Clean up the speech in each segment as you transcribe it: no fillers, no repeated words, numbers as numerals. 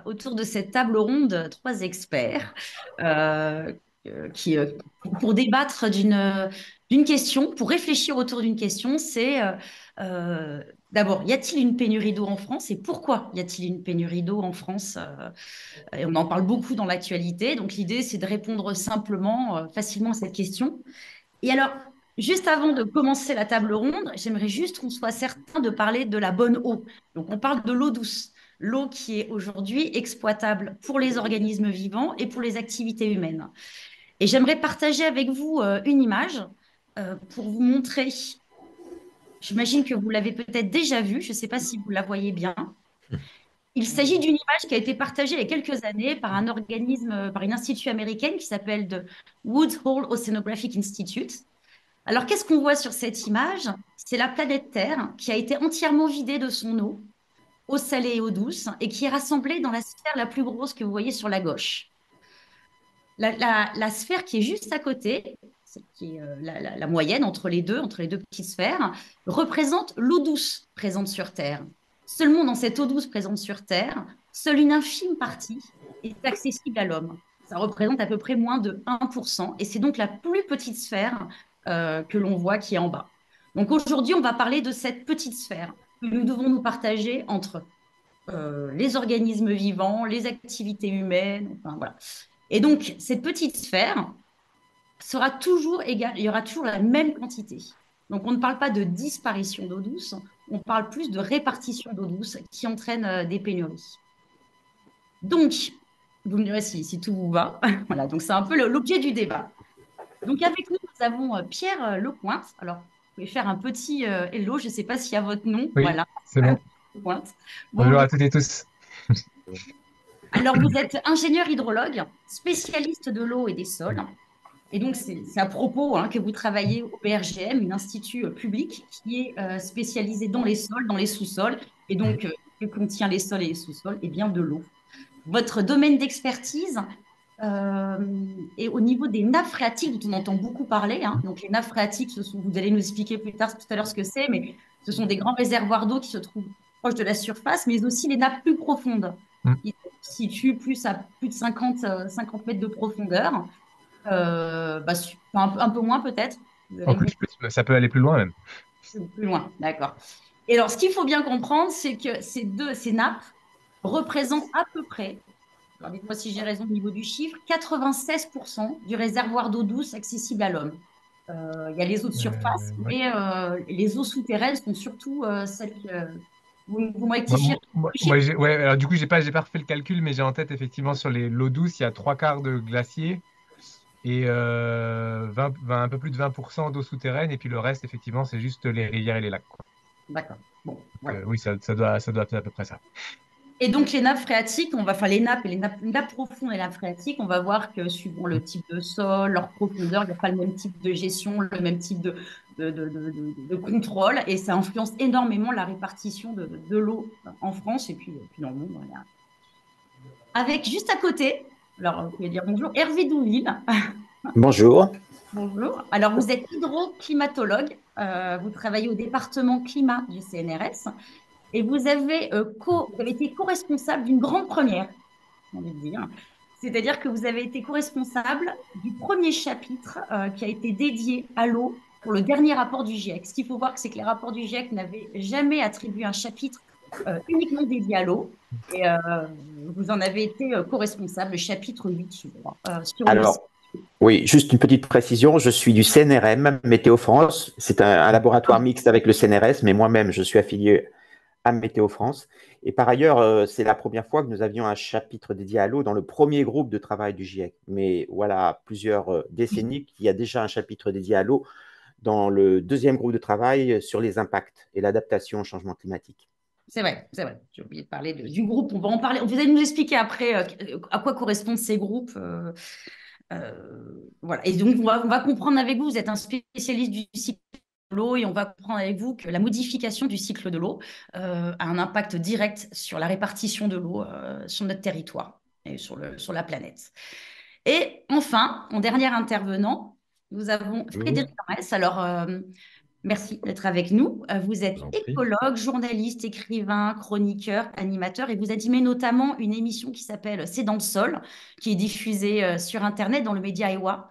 autour de cette table ronde trois experts euh, qui, pour débattre d'une question, pour réfléchir autour d'une question, c'est d'abord, y a-t-il une pénurie d'eau en France et pourquoi y a-t-il une pénurie d'eau en France? Et on en parle beaucoup dans l'actualité, donc l'idée, c'est de répondre simplement, facilement à cette question. Et alors, juste avant de commencer la table ronde, j'aimerais juste qu'on soit certain de parler de la bonne eau. Donc, on parle de l'eau douce, l'eau qui est aujourd'hui exploitable pour les organismes vivants et pour les activités humaines. Et j'aimerais partager avec vous une image pour vous montrer, j'imagine que vous l'avez peut-être déjà vue, je ne sais pas si vous la voyez bien. Il s'agit d'une image qui a été partagée il y a quelques années par un organisme, par une institut américaine qui s'appelle the Woods Hole Oceanographic Institute. Alors, qu'est-ce qu'on voit sur cette image? C'est la planète Terre qui a été entièrement vidée de son eau salée et eau douce, et qui est rassemblée dans la sphère la plus grosse que vous voyez sur la gauche. La sphère qui est juste à côté, qui est la moyenne entre les deux petites sphères, représente l'eau douce présente sur Terre. Seulement dans cette eau douce présente sur Terre, seule une infime partie est accessible à l'homme. Ça représente à peu près moins de 1%, et c'est donc la plus petite sphère que l'on voit qui est en bas. Donc aujourd'hui, on va parler de cette petite sphère que nous devons nous partager entre les organismes vivants, les activités humaines, enfin, voilà. Et donc, cette petite sphère sera toujours égale, il y aura toujours la même quantité. Donc, on ne parle pas de disparition d'eau douce, on parle plus de répartition d'eau douce qui entraîne des pénuries. Donc, vous me direz si tout vous va. Voilà, donc c'est un peu l'objet du débat. Donc, avec nous, nous avons Pierre Lecointe. Alors, vous pouvez faire un petit hello, je ne sais pas s'il y a votre nom. Oui, Voilà, c'est bon. Lecointe. Bonjour Bonjour. à toutes et tous. Alors, vous êtes ingénieur hydrologue, spécialiste de l'eau et des sols. Et donc, c'est à propos que vous travaillez au BRGM, un institut public qui est spécialisé dans les sols, dans les sous-sols, et Mm. donc que contient les sols et les sous-sols, et bien de l'eau. Votre domaine d'expertise est au niveau des nappes phréatiques, dont on entend beaucoup parler. Donc, les nappes phréatiques, vous allez nous expliquer plus tard tout à l'heure ce que c'est, mais ce sont des grands réservoirs d'eau qui se trouvent proches de la surface, mais aussi les nappes plus profondes, Mm. qui se situent plus à plus de 50 mètres de profondeur. Un peu moins peut-être. Vous En allez me plus, ça peut aller plus loin même. plus loin, d'accord. Et alors, ce qu'il faut bien comprendre, c'est que ces nappes représentent à peu près, alors dites-moi si j'ai raison au niveau du chiffre, 96% du réservoir d'eau douce accessible à l'homme. Il y a les eaux de surface, Ouais. mais les eaux souterraines sont surtout celles que vous me Moi, rectifiez le chiffre. ouais, alors du coup, j'ai pas refait le calcul, mais j'ai en tête effectivement sur l'eau douce, il y a trois quarts de glaciers et 20, un peu plus de 20% d'eau souterraine, et puis le reste, effectivement, c'est juste les rivières et les lacs, quoi. D'accord. Bon, Donc, voilà. oui, ça doit être à peu près ça. Et donc, les nappes phréatiques, enfin les nappes et les nappes profondes et les nappes phréatiques, on va voir que suivant le type de sol, leur profondeur, il n'y a pas le même type de gestion, le même type de contrôle, et ça influence énormément la répartition de l'eau en France et puis dans le monde. Voilà. Avec juste à côté, alors vous pouvez dire bonjour, Hervé Douville. Bonjour. Bonjour. Alors, vous êtes hydroclimatologue, vous travaillez au département climat du CNRS. Et vous avez été co-responsable d'une grande première, j'ai envie de dire. C'est-à-dire que vous avez été co-responsable du premier chapitre qui a été dédié à l'eau pour le dernier rapport du GIEC. Ce qu'il faut voir, c'est que les rapports du GIEC n'avaient jamais attribué un chapitre uniquement dédié à l'eau. Et vous en avez été co-responsable, le chapitre 8, je crois, sur le site. Alors, oui, juste une petite précision. Je suis du CNRM, Météo France. C'est un laboratoire mixte avec le CNRS, mais moi-même, je suis affilié à Météo France. Et par ailleurs, c'est la première fois que nous avions un chapitre dédié à l'eau dans le premier groupe de travail du GIEC. Mais voilà, plusieurs décennies qu'il y a déjà un chapitre dédié à l'eau dans le deuxième groupe de travail sur les impacts et l'adaptation au changement climatique. C'est vrai, c'est vrai. J'ai oublié de parler du groupe. On va en parler. Vous allez nous expliquer après à quoi correspondent ces groupes. Voilà. Et donc, on va comprendre avec vous. Vous êtes un spécialiste du cycle de l'eau et on va comprendre avec vous que la modification du cycle de l'eau a un impact direct sur la répartition de l'eau sur notre territoire et sur la planète. Et enfin, en dernier intervenant, nous avons Bonjour. Frédéric Arès. Alors, Merci d'être avec nous. Vous Je êtes vous en prie. écologue, journaliste, écrivain, chroniqueur, animateur et vous animez notamment une émission qui s'appelle C'est dans le sol, qui est diffusée sur Internet dans le média Ewa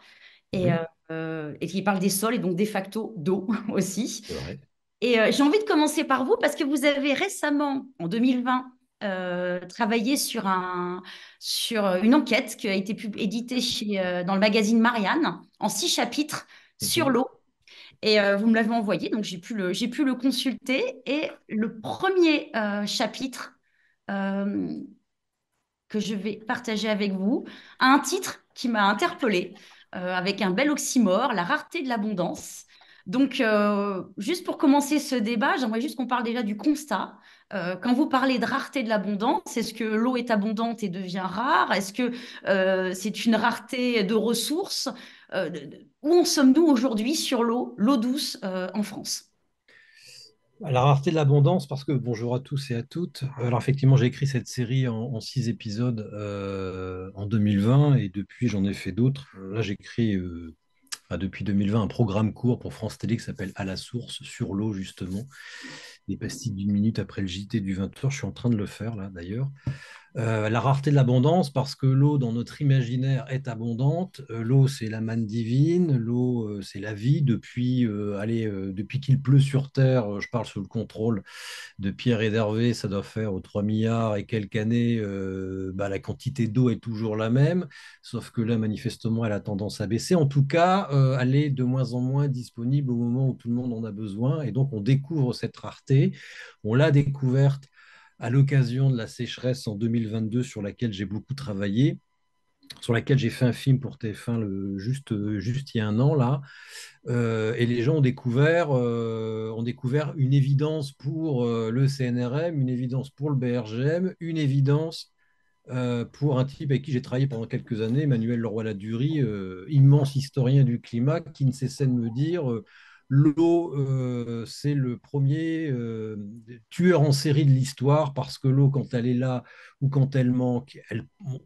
et, Oui, et qui parle des sols et donc de facto d'eau aussi. c'est vrai. Et j'ai envie de commencer par vous parce que vous avez récemment, en 2020, travaillé sur une enquête qui a été éditée dans le magazine Marianne en 6 chapitres sur Mhm. l'eau. Et vous me l'avez envoyé, donc j'ai pu le consulter. Et le premier chapitre euh, que je vais partager avec vous a un titre qui m'a interpellée, avec un bel oxymore, la rareté de l'abondance. Donc, juste pour commencer ce débat, j'aimerais juste qu'on parle déjà du constat. Quand vous parlez de rareté de l'abondance, est-ce que l'eau est abondante et devient rare? Est-ce que c'est une rareté de ressources? Où en sommes-nous aujourd'hui sur l'eau douce en France? La rareté de l'abondance, parce que bonjour à tous et à toutes. Alors effectivement, j'ai écrit cette série en 6 épisodes en 2020 et depuis j'en ai fait d'autres. Là, j'écris depuis 2020 un programme court pour France Télé qui s'appelle À la source sur l'eau justement. Des pastilles d'une minute après le JT du 20h. Je suis en train de le faire là d'ailleurs. La rareté de l'abondance, parce que l'eau dans notre imaginaire est abondante. L'eau, c'est la manne divine. L'eau, c'est la vie. Depuis qu'il pleut sur Terre, je parle sous le contrôle de Pierre et d'Hervé, ça doit faire 3 milliards et quelques années. La quantité d'eau est toujours la même, sauf que là, manifestement, elle a tendance à baisser. En tout cas, elle est de moins en moins disponible au moment où tout le monde en a besoin. Et donc, on découvre cette rareté. On l'a découverte à l'occasion de la sécheresse en 2022 sur laquelle j'ai beaucoup travaillé, sur laquelle j'ai fait un film pour TF1 juste il y a un an là. Et les gens ont découvert une évidence pour le CNRM, une évidence pour le BRGM, une évidence pour un type avec qui j'ai travaillé pendant quelques années, Emmanuel Leroy-Ladurie, immense historien du climat, qui ne cessait de me dire l'eau, c'est le premier tueur en série de l'histoire, parce que l'eau, quand elle est là ou quand elle manque,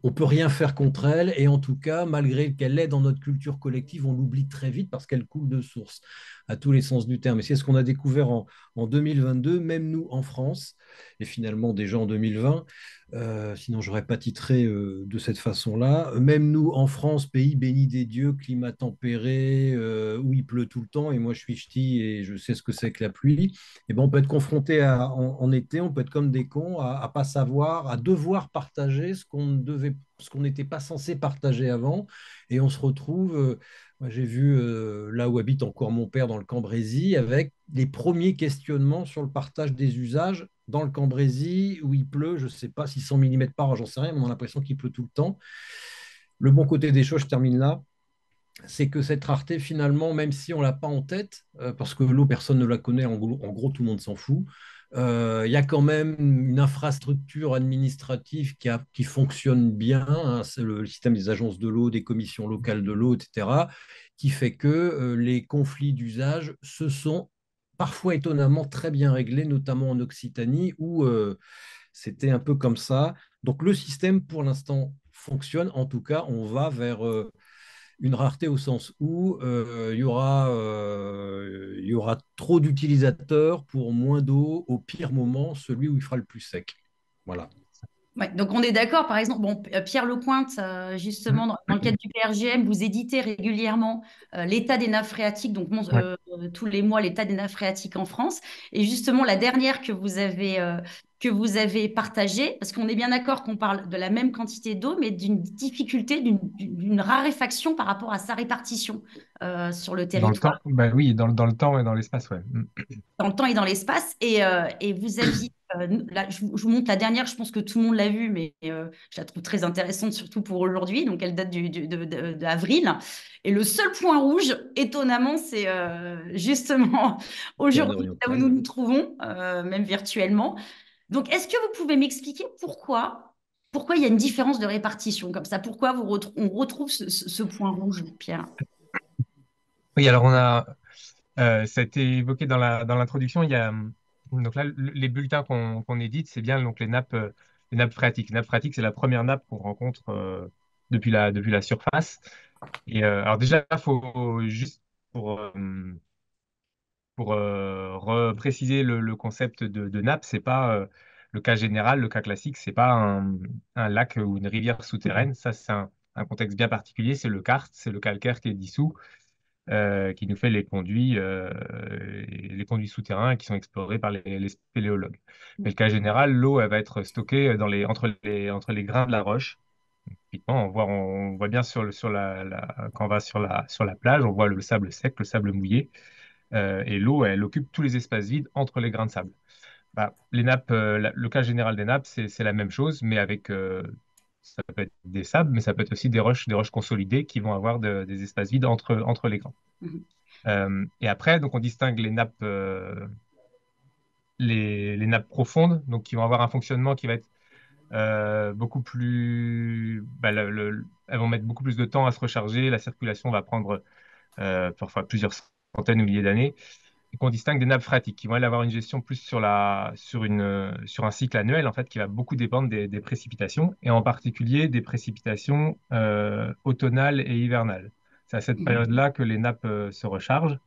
on peut rien faire contre elle, et en tout cas, malgré qu'elle est dans notre culture collective, on l'oublie très vite parce qu'elle coule de source, à tous les sens du terme. Et c'est ce qu'on a découvert en 2022, même nous en France, et finalement déjà en 2020. Sinon, j'aurais pas titré de cette façon-là. Même nous, en France, pays béni des dieux, climat tempéré, où il pleut tout le temps, et moi je suis ch'ti et je sais ce que c'est que la pluie, et ben, on peut être confronté en été, on peut être comme des cons, à pas savoir, à devoir partager ce qu'on n'était pas censé partager avant, et on se retrouve. Moi, j'ai vu là où habite encore mon père dans le Cambrésis, avec les premiers questionnements sur le partage des usages dans le Cambrésis où il pleut, je ne sais pas si 100 millimètres par an, j'en sais rien, mais on a l'impression qu'il pleut tout le temps. Le bon côté des choses, je termine là, c'est que cette rareté, finalement, même si on ne l'a pas en tête, parce que l'eau, personne ne la connaît, en gros, tout le monde s'en fout, il y a quand même une infrastructure administrative qui fonctionne bien, hein, c'est le système des agences de l'eau, des commissions locales de l'eau, etc., qui fait que les conflits d'usage se sont parfois étonnamment très bien réglés, notamment en Occitanie, où c'était un peu comme ça. Donc le système, pour l'instant, fonctionne. En tout cas, on va vers une rareté au sens où il y aura trop d'utilisateurs pour moins d'eau au pire moment, celui où il fera le plus sec. Voilà. Ouais, donc on est d'accord, par exemple, bon, Pierre Lecointe, justement, dans le cadre du PRGM, vous éditez régulièrement l'état des nappes phréatiques, donc Ouais. tous les mois l'état des nappes phréatiques en France. Et justement, la dernière que vous avez partagée, parce qu'on est bien d'accord qu'on parle de la même quantité d'eau, mais d'une difficulté, d'une raréfaction par rapport à sa répartition sur le Dans le territoire, temps, bah oui, dans le temps et dans l'espace, ouais. dans le temps et dans l'espace. Et vous aviez, là, je vous montre la dernière, je pense que tout le monde l'a vue, mais je la trouve très intéressante, surtout pour aujourd'hui. Donc, elle date d'avril. Et le seul point rouge, étonnamment, c'est justement aujourd'hui, là où Pyrénées-Orientales. nous nous trouvons, même virtuellement. Donc, est-ce que vous pouvez m'expliquer pourquoi il y a une différence de répartition comme ça? Pourquoi on retrouve ce point rouge, Pierre? Oui, alors ça a été évoqué dans l'introduction. Il y a donc là les bulletins qu'on édite, c'est bien donc les nappes phréatiques. Les nappes phréatiques, c'est la première nappe qu'on rencontre depuis la surface. Et alors déjà, faut juste pour pour repréciser le concept de nappe, c'est pas le cas général, le cas classique, c'est pas un lac ou une rivière souterraine. Ça, c'est un contexte bien particulier. C'est le karst, c'est le calcaire qui est dissous, qui nous fait les conduits souterrains qui sont explorés par les spéléologues. Mais le cas général, l'eau, elle va être stockée entre les grains de la roche. Typiquement, on voit bien quand on va sur la plage, on voit le sable sec, le sable mouillé, et l'eau, elle occupe tous les espaces vides entre les grains de sable. Bah, les nappes, le cas général des nappes, c'est la même chose, mais ça peut être des sables, mais ça peut être aussi des roches consolidées qui vont avoir des espaces vides entre les grains. Mhm. Et après, donc on distingue les nappes profondes, donc qui vont avoir un fonctionnement qui va être beaucoup plus, elles vont mettre beaucoup plus de temps à se recharger. La circulation va prendre parfois plusieurs centaines ou milliers d'années. Et qu'on distingue des nappes phréatiques, qui vont elles, avoir une gestion plus sur un cycle annuel, en fait, qui va beaucoup dépendre des précipitations, et en particulier des précipitations automnales et hivernales. C'est à cette Mhm. période-là que les nappes se rechargent,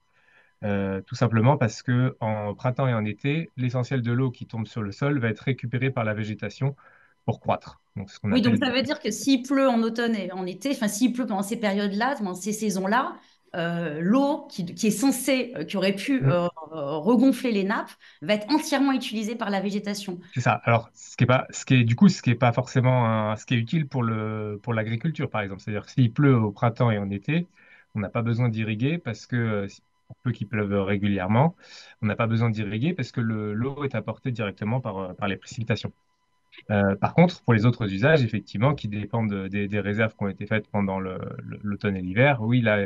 tout simplement parce que en printemps et en été, l'essentiel de l'eau qui tombe sur le sol va être récupéré par la végétation pour croître. Donc, ce qu'on Oui, donc appelle. ça veut dire que s'il pleut en automne et en été, enfin s'il pleut pendant ces périodes-là, pendant ces saisons-là, l'eau qui est censée, qui aurait pu regonfler les nappes, va être entièrement utilisée par la végétation. C'est ça. Alors, ce qui est pas forcément ce qui est utile pour l'agriculture, par exemple. C'est-à-dire que s'il pleut au printemps et en été, on n'a pas besoin d'irriguer parce que, pour peu qu'il pleuve régulièrement, on n'a pas besoin d'irriguer parce que l'eau est apportée directement par les précipitations. Par contre, pour les autres usages, effectivement, qui dépendent des réserves qui ont été faites pendant l'automne et l'hiver, oui, là,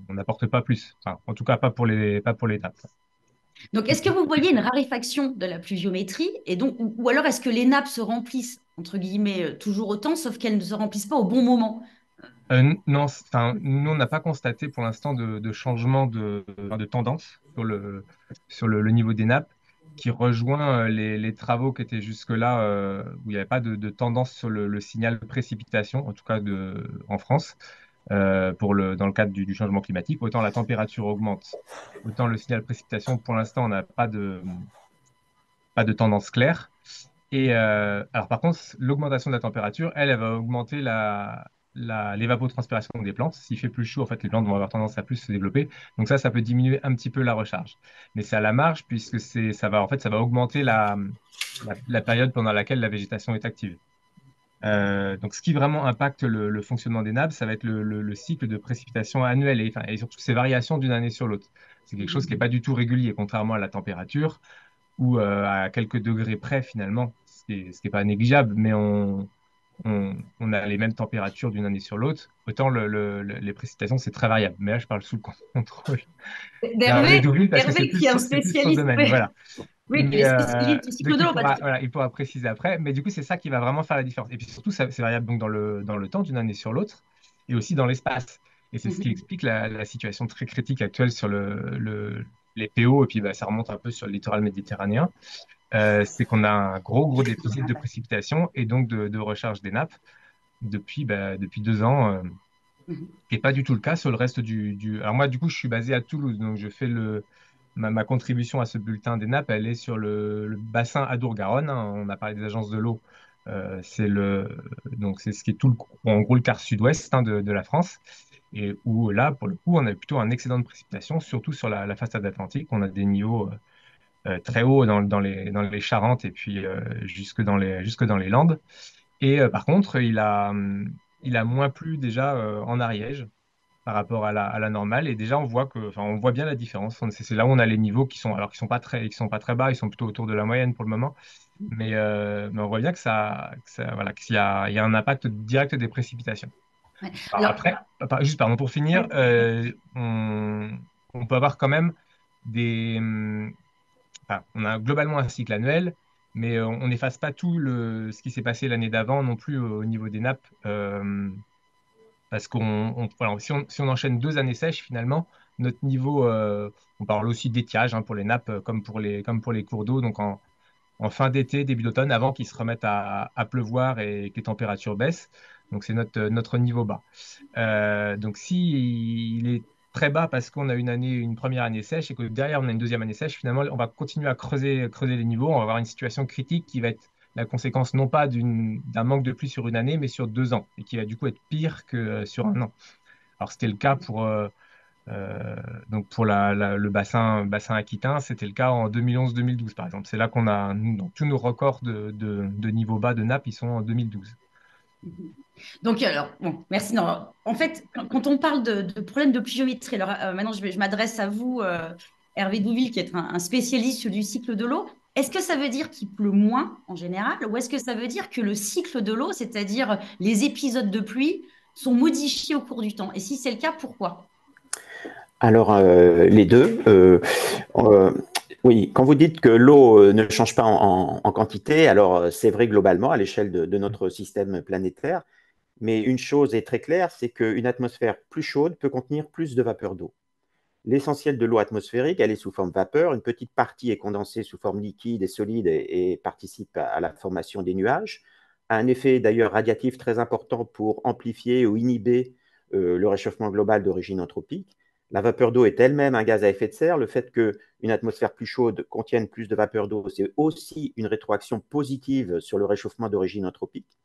on n'apporte pas plus. Enfin, en tout cas, pas pour les nappes. Donc, est-ce que vous voyez une raréfaction de la pluviométrie et donc, ou alors est-ce que les nappes se remplissent, entre guillemets, toujours autant, sauf qu'elles ne se remplissent pas au bon moment? Non, enfin, nous, on n'a pas constaté pour l'instant de changement de tendance sur le niveau des nappes qui rejoint les travaux qui étaient jusque-là, où il n'y avait pas de tendance sur le signal de précipitation, en tout cas en France, dans le cadre du changement climatique. Autant la température augmente, autant le signal de précipitation, pour l'instant, on n'a pas de tendance claire. Et alors par contre, l'augmentation de la température, elle va augmenter l'évapotranspiration des plantes. S'il fait plus chaud, en fait, les plantes vont avoir tendance à plus se développer. Donc ça peut diminuer un petit peu la recharge. Mais c'est à la marge puisque ça va augmenter la période pendant laquelle la végétation est active. Donc ce qui vraiment impacte le fonctionnement des nappes, ça va être le cycle de précipitation annuel et, enfin, et surtout ces variations d'une année sur l'autre. C'est quelque chose qui n'est pas du tout régulier, contrairement à la température ou à quelques degrés près finalement, ce qui est pas négligeable, mais on a les mêmes températures d'une année sur l'autre. Autant les précipitations, c'est très variable. Mais là, je parle sous le contrôle d'Hervé D'Hervé, Douville parce que Hervé qui est un c'est plus son spécialiste. domaine. Oui, Voilà. oui, il Mais est spécialiste du cycle donc de l'eau. Parce que... voilà, il pourra préciser après. Mais du coup, c'est ça qui va vraiment faire la différence. Et puis surtout, c'est variable donc dans le temps d'une année sur l'autre et aussi dans l'espace. Et c'est ce qui explique la situation très critique actuelle sur les PO. Et puis, bah, ça remonte un peu sur le littoral méditerranéen. C'est qu'on a un gros déficit de précipitation et donc de recharge des nappes depuis 2 ans, qui n'est pas du tout le cas sur le reste Alors moi, du coup, je suis basé à Toulouse, donc je fais ma contribution à ce bulletin des nappes, elle est sur le bassin Adour-Garonne, hein. On a parlé des agences de l'eau. Donc c'est ce qui est en gros le quart sud-ouest, hein, de la France, et où là, pour le coup, on a plutôt un excédent de précipitation, surtout sur la façade atlantique. On a des niveaux très hauts dans les Charentes et puis jusque dans les Landes. Et par contre, il a moins plu déjà en Ariège par rapport à la normale. Et déjà, enfin, on voit bien la différence. C'est là où on a les niveaux qui sont pas très bas, ils sont plutôt autour de la moyenne pour le moment. Mais on voit bien voilà, qu'il y a un impact direct des précipitations. Ouais. Alors Alors, après, juste pardon pour finir, ouais. on peut avoir quand même des, enfin, on a globalement un cycle annuel, mais on n'efface pas ce qui s'est passé l'année d'avant non plus au niveau des nappes, parce voilà, si on enchaîne 2 années sèches, finalement, notre niveau, on parle aussi d'étiage, hein, pour les nappes comme pour les cours d'eau, donc en fin d'été, début d'automne, avant qu'ils se remettent à pleuvoir et que les températures baissent. Donc c'est notre niveau bas. Donc si il est très bas parce qu'on a une première année sèche et que derrière on a une deuxième année sèche, finalement on va continuer à creuser les niveaux, on va avoir une situation critique qui va être la conséquence non pas d'un manque de pluie sur une année, mais sur 2 ans, et qui va du coup être pire que sur un an. Alors c'était le cas euh, pour le bassin aquitain, c'était le cas en 2011-2012 par exemple. C'est là qu'on a donc, tous nos records de niveau bas de nappe, ils sont en 2012. Donc, alors, bon, merci. Non, en fait, quand on parle de problème de pluviométrie, alors maintenant je m'adresse à vous, Hervé Douville, qui est un spécialiste du cycle de l'eau. Est-ce que ça veut dire qu'il pleut moins en général, ou est-ce que ça veut dire que le cycle de l'eau, c'est-à-dire les épisodes de pluie, sont modifiés au cours du temps? Et si c'est le cas, pourquoi? Alors, les deux. Euh, oui, quand vous dites que l'eau ne change pas en quantité, alors c'est vrai globalement à l'échelle de notre système planétaire, mais une chose est très claire, c'est qu'une atmosphère plus chaude peut contenir plus de vapeur d'eau. L'essentiel de l'eau atmosphérique, elle est sous forme vapeur, une petite partie est condensée sous forme liquide et solide et participe à la formation des nuages, a un effet d'ailleurs radiatif très important pour amplifier ou inhiber le réchauffement global d'origine anthropique. La vapeur d'eau est elle-même un gaz à effet de serre. Le fait qu'une atmosphère plus chaude contienne plus de vapeur d'eau, c'est aussi une rétroaction positive sur le réchauffement d'origine anthropique.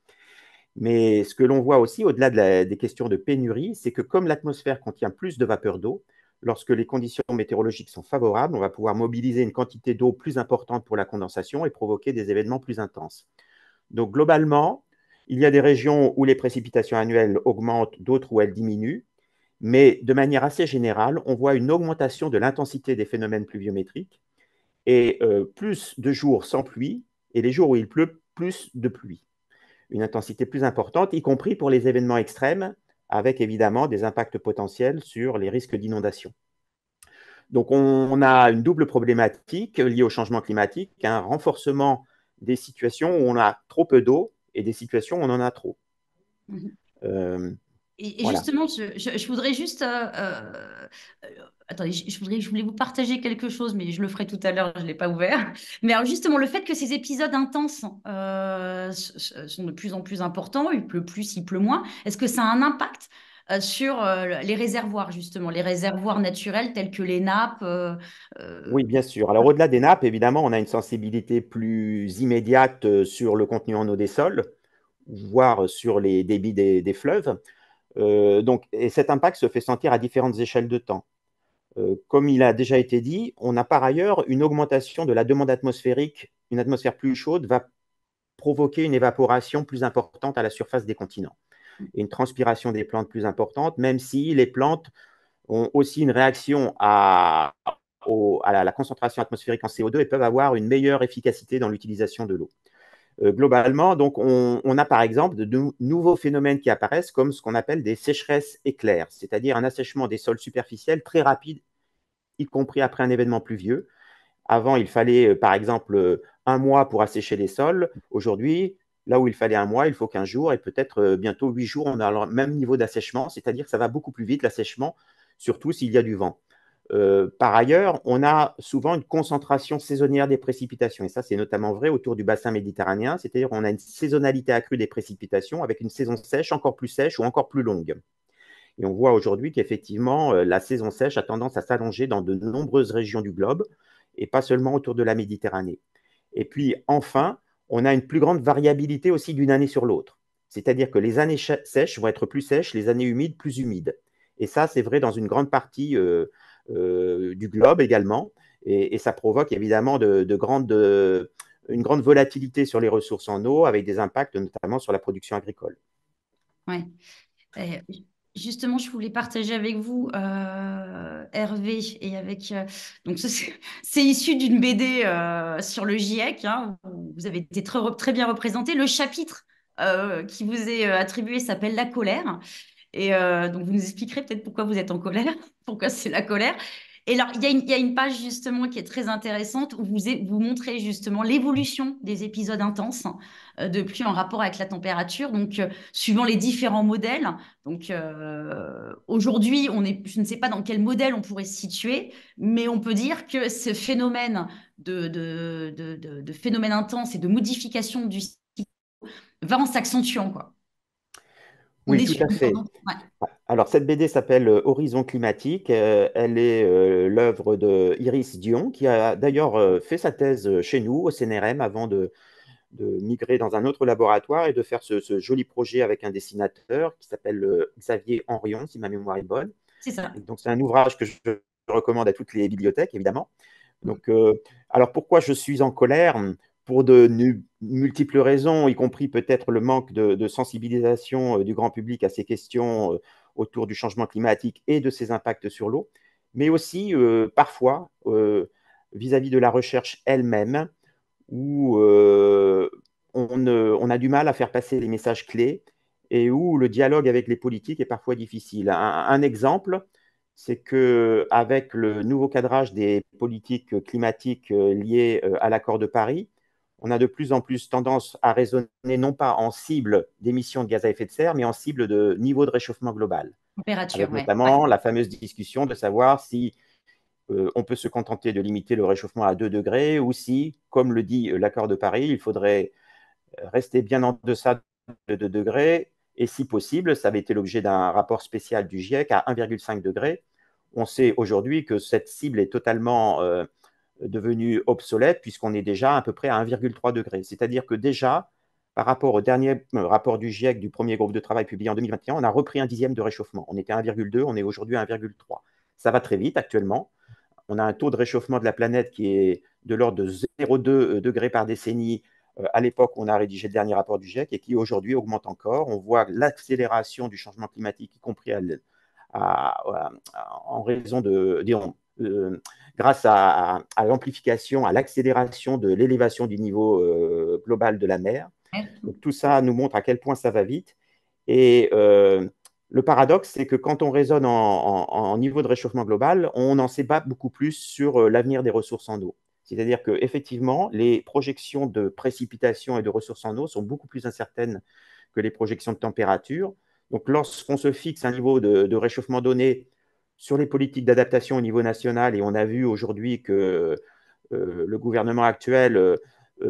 Mais ce que l'on voit aussi, au-delà des questions de pénurie, c'est que comme l'atmosphère contient plus de vapeur d'eau, lorsque les conditions météorologiques sont favorables, on va pouvoir mobiliser une quantité d'eau plus importante pour la condensation et provoquer des événements plus intenses. Donc globalement, il y a des régions où les précipitations annuelles augmentent, d'autres où elles diminuent, mais de manière assez générale, on voit une augmentation de l'intensité des phénomènes pluviométriques et plus de jours sans pluie, et les jours où il pleut, plus de pluie. Une intensité plus importante, y compris pour les événements extrêmes, avec évidemment des impacts potentiels sur les risques d'inondation. Donc on a une double problématique liée au changement climatique, un renforcement des situations où on a trop peu d'eau et des situations où on en a trop. Mhm. Euh, Et voilà. justement, je voudrais juste. Attendez, je voulais vous partager quelque chose, mais je le ferai tout à l'heure, je ne l'ai pas ouvert. Mais alors, justement, le fait que ces épisodes intenses sont de plus en plus importants, il pleut plus, il pleut moins, est-ce que ça a un impact sur les réservoirs, justement, les réservoirs naturels tels que les nappes Oui, bien sûr. Alors au-delà des nappes, évidemment, on a une sensibilité plus immédiate sur le contenu en eau des sols, voire sur les débits des fleuves. Et cet impact se fait sentir à différentes échelles de temps. Comme il a déjà été dit, on a par ailleurs une augmentation de la demande atmosphérique. Une atmosphère plus chaude va provoquer une évaporation plus importante à la surface des continents et une transpiration des plantes plus importante, même si les plantes ont aussi une réaction à la concentration atmosphérique en CO2 et peuvent avoir une meilleure efficacité dans l'utilisation de l'eau. Globalement, donc, on a par exemple de nouveaux phénomènes qui apparaissent comme ce qu'on appelle des sécheresses éclairs, c'est-à-dire un assèchement des sols superficiels très rapide, y compris après un événement pluvieux. Avant, il fallait par exemple un mois pour assécher les sols. Aujourd'hui, là où il fallait un mois, il faut 15 jours et peut-être bientôt 8 jours, on a le même niveau d'assèchement, c'est-à-dire que ça va beaucoup plus vite l'assèchement, surtout s'il y a du vent. Par ailleurs, on a souvent une concentration saisonnière des précipitations, et ça c'est notamment vrai autour du bassin méditerranéen, c'est-à-dire qu'on a une saisonnalité accrue des précipitations avec une saison sèche encore plus sèche ou encore plus longue. Et on voit aujourd'hui qu'effectivement, la saison sèche a tendance à s'allonger dans de nombreuses régions du globe, et pas seulement autour de la Méditerranée. Et puis enfin, on a une plus grande variabilité aussi d'une année sur l'autre. C'est-à-dire que les années sèches vont être plus sèches, les années humides plus humides. Et ça, c'est vrai dans une grande partie du globe également. Et ça provoque évidemment une grande volatilité sur les ressources en eau, avec des impacts notamment sur la production agricole. Ouais. Euh, Justement, je voulais partager avec vous, Hervé, et avec. Donc, c'est issu d'une BD sur le GIEC, hein, où vous avez été très bien représenté. Le chapitre qui vous est attribué s'appelle La colère. Et donc, vous nous expliquerez peut-être pourquoi vous êtes en colère, pourquoi c'est la colère. Et alors, il y a une page justement qui est très intéressante où vous montrez justement l'évolution des épisodes intenses de pluie en rapport avec la température, donc suivant les différents modèles. Donc aujourd'hui, je ne sais pas dans quel modèle on pourrait se situer, mais on peut dire que ce phénomène de phénomène intense et de modification du cycle va en s'accentuant, quoi. On Oui, est tout sur à une fait. tendance. Ouais, Alors, cette BD s'appelle Horizon climatique. Elle est l'œuvre de Iris Dion, qui a d'ailleurs fait sa thèse chez nous, au CNRM, avant de migrer dans un autre laboratoire et de faire ce joli projet avec un dessinateur qui s'appelle Xavier Henrion, si ma mémoire est bonne. c'est ça. Et donc, c'est un ouvrage que je recommande à toutes les bibliothèques, évidemment. Mm. Donc, alors pourquoi je suis en colère? Pour de multiples raisons, y compris peut-être le manque de sensibilisation du grand public à ces questions autour du changement climatique et de ses impacts sur l'eau, mais aussi parfois vis-à-vis de la recherche elle-même, où on a du mal à faire passer les messages clés et où le dialogue avec les politiques est parfois difficile. Un exemple, c'est que avec le nouveau cadrage des politiques climatiques liées à l'accord de Paris, on a de plus en plus tendance à raisonner non pas en cible d'émissions de gaz à effet de serre, mais en cible de niveau de réchauffement global, Température, avec ouais. Ouais. notamment la fameuse discussion de savoir si on peut se contenter de limiter le réchauffement à 2 degrés ou si, comme le dit l'accord de Paris, il faudrait rester bien en deçà de 2 degrés et si possible, ça avait été l'objet d'un rapport spécial du GIEC à 1,5 degré. On sait aujourd'hui que cette cible est totalement devenue obsolète puisqu'on est déjà à peu près à 1,3 degré. C'est-à-dire que déjà, par rapport au dernier rapport du GIEC du premier groupe de travail publié en 2021, on a repris un dixième de réchauffement. On était à 1,2, on est aujourd'hui à 1,3. Ça va très vite actuellement. On a un taux de réchauffement de la planète qui est de l'ordre de 0,2 degrés par décennie à l'époque où on a rédigé le dernier rapport du GIEC et qui aujourd'hui augmente encore. On voit l'accélération du changement climatique, y compris en raison de, disons, grâce à l'amplification, à l'accélération de l'élévation du niveau global de la mer. Ouais. Donc, tout ça nous montre à quel point ça va vite. Et le paradoxe, c'est que quand on raisonne en niveau de réchauffement global, on n'en sait pas beaucoup plus sur l'avenir des ressources en eau. C'est-à-dire qu'effectivement, les projections de précipitations et de ressources en eau sont beaucoup plus incertaines que les projections de température. Donc, lorsqu'on se fixe un niveau de réchauffement donné sur les politiques d'adaptation au niveau national, et on a vu aujourd'hui que le gouvernement actuel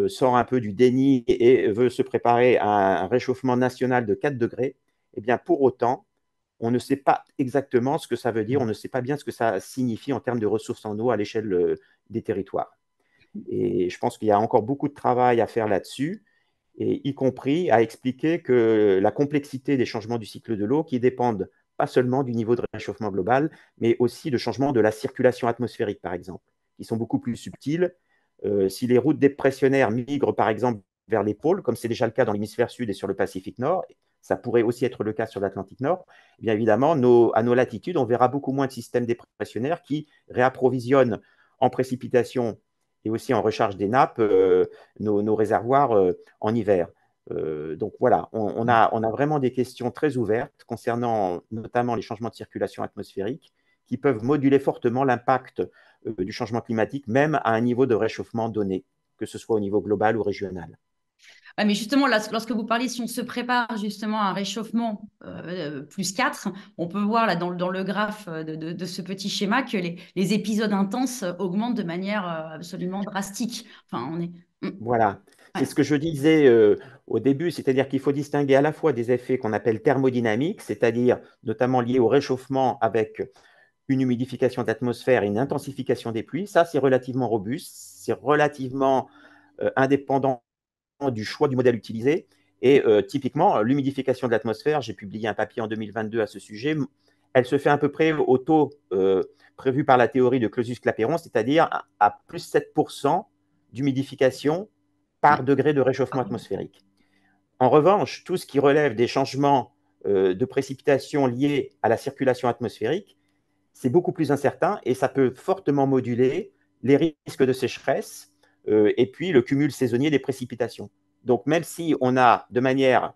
sort un peu du déni et veut se préparer à un réchauffement national de 4 degrés, eh bien, pour autant, on ne sait pas exactement ce que ça veut dire, on ne sait pas bien ce que ça signifie en termes de ressources en eau à l'échelle des territoires. Et je pense qu'il y a encore beaucoup de travail à faire là-dessus, et y compris à expliquer que la complexité des changements du cycle de l'eau qui dépendent pas seulement du niveau de réchauffement global, mais aussi de changements de la circulation atmosphérique, par exemple, qui sont beaucoup plus subtils. Si les routes dépressionnaires migrent, par exemple, vers les pôles, comme c'est déjà le cas dans l'hémisphère sud et sur le Pacifique Nord, ça pourrait aussi être le cas sur l'Atlantique Nord, eh bien évidemment, à nos latitudes, on verra beaucoup moins de systèmes dépressionnaires qui réapprovisionnent en précipitation et aussi en recharge des nappes nos réservoirs en hiver. Donc voilà, on a vraiment des questions très ouvertes concernant notamment les changements de circulation atmosphérique qui peuvent moduler fortement l'impact du changement climatique, même à un niveau de réchauffement donné, que ce soit au niveau global ou régional. Ouais, mais justement, là, lorsque vous parlez, si on se prépare justement à un réchauffement plus 4, on peut voir là dans le graphe de ce petit schéma que les épisodes intenses augmentent de manière absolument drastique. Enfin, on est. Voilà, c'est Ouais. ce que je disais au début, c'est-à-dire qu'il faut distinguer à la fois des effets qu'on appelle thermodynamiques, c'est-à-dire notamment liés au réchauffement avec une humidification de l'atmosphère et une intensification des pluies. Ça, c'est relativement robuste, c'est relativement indépendant du choix du modèle utilisé. Et typiquement, l'humidification de l'atmosphère, j'ai publié un papier en 2022 à ce sujet, elle se fait à peu près au taux prévu par la théorie de Clausius-Clapeyron, c'est-à-dire à plus 7% d'humidification par degré de réchauffement atmosphérique. En revanche, tout ce qui relève des changements de précipitation liés à la circulation atmosphérique, c'est beaucoup plus incertain et ça peut fortement moduler les risques de sécheresse et puis le cumul saisonnier des précipitations. Donc, même si on a de manière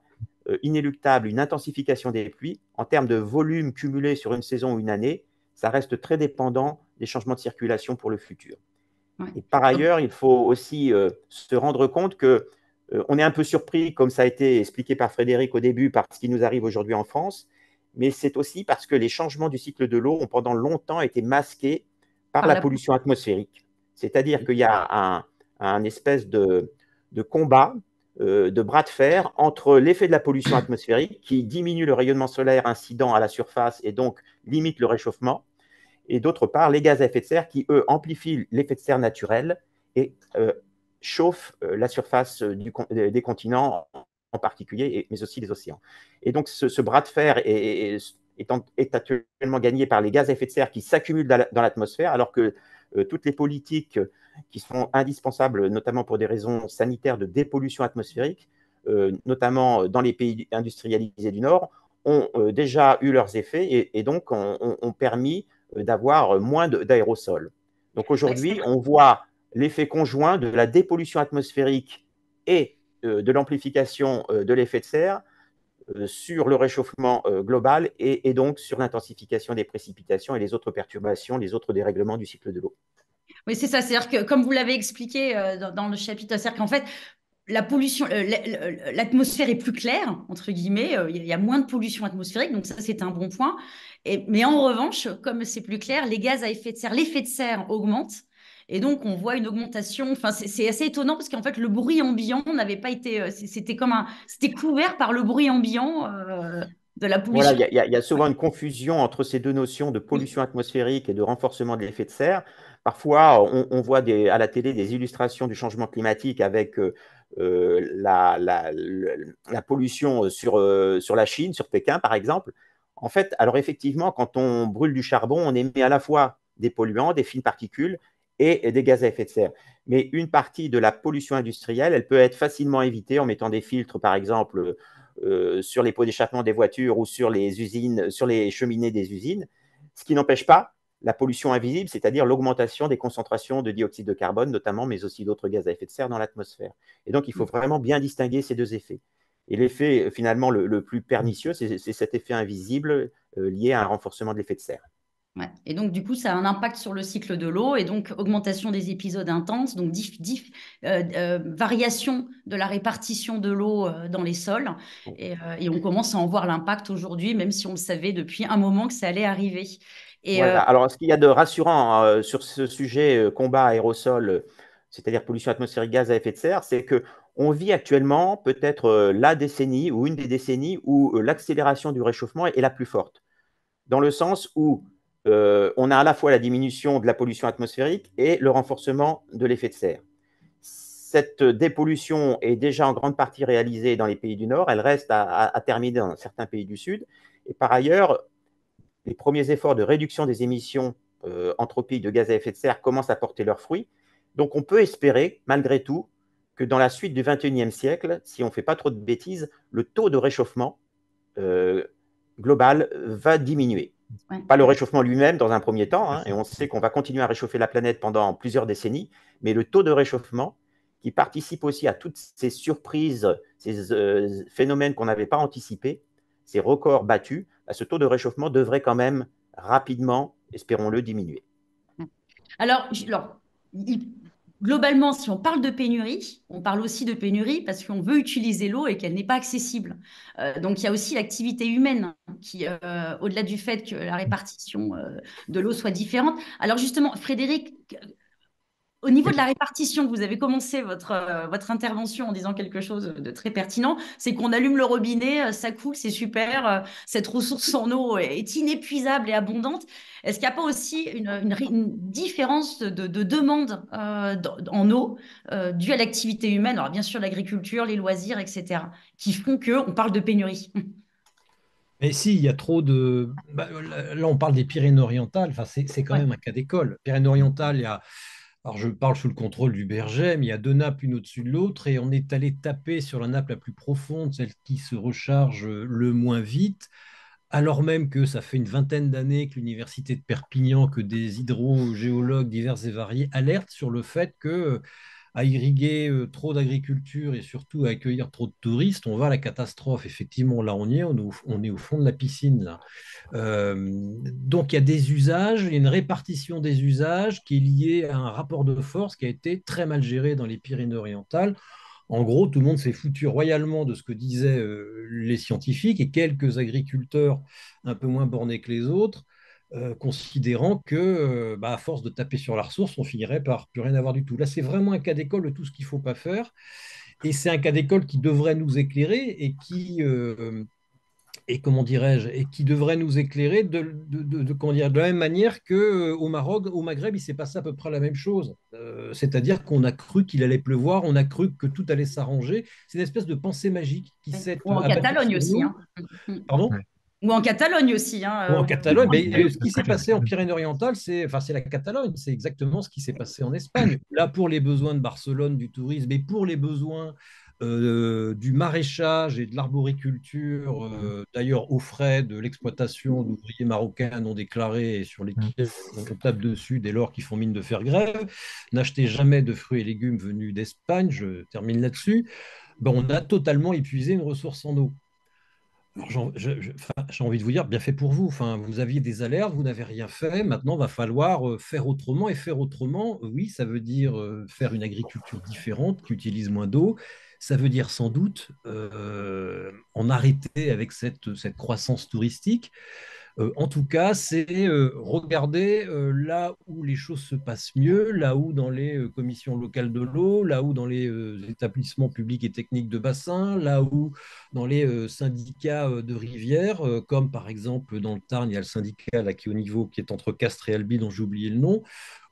inéluctable une intensification des pluies, en termes de volume cumulé sur une saison ou une année, ça reste très dépendant des changements de circulation pour le futur. Ouais. Et par ailleurs, il faut aussi se rendre compte que on est un peu surpris, comme ça a été expliqué par Frédéric au début, par ce qui nous arrive aujourd'hui en France, mais c'est aussi parce que les changements du cycle de l'eau ont pendant longtemps été masqués par Par la la. pollution atmosphérique. C'est-à-dire qu'il y a un espèce de combat de bras de fer entre l'effet de la pollution atmosphérique qui diminue le rayonnement solaire incident à la surface et donc limite le réchauffement, et d'autre part les gaz à effet de serre qui, eux, amplifient l'effet de serre naturel et chauffent la surface des continents en particulier, mais aussi des océans. Et donc ce bras de fer est actuellement gagné par les gaz à effet de serre qui s'accumulent dans l'atmosphère, alors que toutes les politiques qui sont indispensables, notamment pour des raisons sanitaires de dépollution atmosphérique, notamment dans les pays industrialisés du Nord, ont déjà eu leurs effets et donc ont permis d'avoir moins d'aérosols. Donc aujourd'hui, on voit l'effet conjoint de la dépollution atmosphérique et de l'amplification de l'effet de serre sur le réchauffement global et donc sur l'intensification des précipitations et les autres perturbations, les autres dérèglements du cycle de l'eau. Oui, c'est ça. C'est-à-dire que, comme vous l'avez expliqué dans le chapitre, c'est-à-dire qu'en fait, la pollution, l'atmosphère est plus claire, entre guillemets, il y a moins de pollution atmosphérique, donc ça, c'est un bon point. Mais en revanche, comme c'est plus clair, les gaz à effet de serre, l'effet de serre augmente. Et donc, on voit une augmentation. Enfin, c'est assez étonnant parce qu'en fait, le bruit ambiant n'avait pas été. C'était couvert par le bruit ambiant de la Voilà, pollution. il y a souvent une confusion entre ces deux notions de Oui. pollution atmosphérique et de renforcement de l'effet de serre. Parfois, on voit à la télé des illustrations du changement climatique avec la pollution sur la Chine, sur Pékin, par exemple. En fait, alors effectivement, quand on brûle du charbon, on émet à la fois des polluants, des fines particules et des gaz à effet de serre. Mais une partie de la pollution industrielle, elle peut être facilement évitée en mettant des filtres, par exemple, sur les pots d'échappement des voitures ou sur les usines, sur les cheminées des usines, ce qui n'empêche pas la pollution invisible, c'est-à-dire l'augmentation des concentrations de dioxyde de carbone notamment, mais aussi d'autres gaz à effet de serre dans l'atmosphère. Et donc, il faut vraiment bien distinguer ces deux effets. Et l'effet finalement le plus pernicieux, c'est cet effet invisible lié à un renforcement de l'effet de serre. Ouais. Et donc, du coup, ça a un impact sur le cycle de l'eau et donc augmentation des épisodes intenses, donc variation de la répartition de l'eau dans les sols. Et on commence à en voir l'impact aujourd'hui, même si on le savait depuis un moment que ça allait arriver. Et Voilà. Alors, ce qu'il y a de rassurant sur ce sujet combat aérosol, c'est-à-dire pollution atmosphérique, gaz à effet de serre, c'est que on vit actuellement peut-être la décennie ou une des décennies où l'accélération du réchauffement est la plus forte, dans le sens où on a à la fois la diminution de la pollution atmosphérique et le renforcement de l'effet de serre. Cette dépollution est déjà en grande partie réalisée dans les pays du Nord, elle reste à terminer dans certains pays du Sud. Et par ailleurs, les premiers efforts de réduction des émissions anthropiques de gaz à effet de serre commencent à porter leurs fruits. Donc on peut espérer, malgré tout, que dans la suite du XXIe siècle, si on ne fait pas trop de bêtises, le taux de réchauffement global va diminuer. ouais. Pas le réchauffement lui-même dans un premier temps, hein, et on sait qu'on va continuer à réchauffer la planète pendant plusieurs décennies, mais le taux de réchauffement qui participe aussi à toutes ces surprises, ces phénomènes qu'on n'avait pas anticipés, ces records battus, ce taux de réchauffement devrait quand même rapidement, espérons-le, diminuer. Alors, globalement, si on parle de pénurie, on parle aussi de pénurie parce qu'on veut utiliser l'eau et qu'elle n'est pas accessible. Donc, il y a aussi l'activité humaine qui, au-delà du fait que la répartition de l'eau soit différente. Alors, justement, Frédéric, au niveau de la répartition, vous avez commencé votre intervention en disant quelque chose de très pertinent, c'est qu'on allume le robinet, ça coule, c'est super, cette ressource en eau est inépuisable et abondante. Est-ce qu'il n'y a pas aussi une différence de demande en eau due à l'activité humaine, alors bien sûr l'agriculture, les loisirs, etc., qui font qu'on parle de pénurie? Mais si, il y a trop de. Là, on parle des Pyrénées-Orientales, enfin, c'est quand Ouais. même un cas d'école. Pyrénées-Orientales, il y a. Alors, je parle sous le contrôle du Bergem, il y a deux nappes, une au-dessus de l'autre, et on est allé taper sur la nappe la plus profonde, celle qui se recharge le moins vite, alors même que ça fait une vingtaine d'années que l'université de Perpignan, que des hydrogéologues divers et variés alertent sur le fait que à irriguer trop d'agriculture et surtout à accueillir trop de touristes, on va à la catastrophe. Effectivement, là, on est au fond de la piscine. Là. Donc, il y a des usages, il y a une répartition des usages qui est liée à un rapport de force qui a été très mal géré dans les Pyrénées-Orientales. En gros, tout le monde s'est foutu royalement de ce que disaient les scientifiques et quelques agriculteurs un peu moins bornés que les autres, considérant que, à force de taper sur la ressource, on finirait par plus rien avoir du tout. Là, c'est vraiment un cas d'école de tout ce qu'il ne faut pas faire. Et c'est un cas d'école qui devrait nous éclairer et comment dirais-je, et qui devrait nous éclairer comment dire, de la même manière qu'au Maroc, au Maghreb, il s'est passé à peu près la même chose. C'est-à-dire qu'on a cru qu'il allait pleuvoir, on a cru que tout allait s'arranger. C'est une espèce de pensée magique qui s'est Ou en abattue Catalogne sur aussi, nous. hein. Mm. Pardon? Ouais. Ou en Catalogne aussi, hein, Ou en au niveau du Catalogne, point de mais vue. ce qui s'est passé en Pyrénées-Orientales, c'est la Catalogne, c'est exactement ce qui s'est passé en Espagne. Là, pour les besoins de Barcelone, du tourisme, et pour les besoins du maraîchage et de l'arboriculture, d'ailleurs aux frais de l'exploitation d'ouvriers marocains non déclarés et sur lesquels on tape dessus dès lors qu'ils font mine de faire grève. N'achetez jamais de fruits et légumes venus d'Espagne, je termine là-dessus. Ben, on a totalement épuisé une ressource en eau. Alors, j'ai envie de vous dire, bien fait pour vous. Enfin, vous aviez des alertes, vous n'avez rien fait. Maintenant, il va falloir faire autrement. Et faire autrement, oui, ça veut dire faire une agriculture différente qui utilise moins d'eau. Ça veut dire sans doute en arrêter avec cette croissance touristique. En tout cas, c'est regarder là où les choses se passent mieux, là où dans les commissions locales de l'eau, là où dans les établissements publics et techniques de bassin, là où dans les syndicats de rivières, comme par exemple dans le Tarn, il y a le syndicat là, qui est au niveau, qui est entre Castres et Albi, dont j'ai oublié le nom,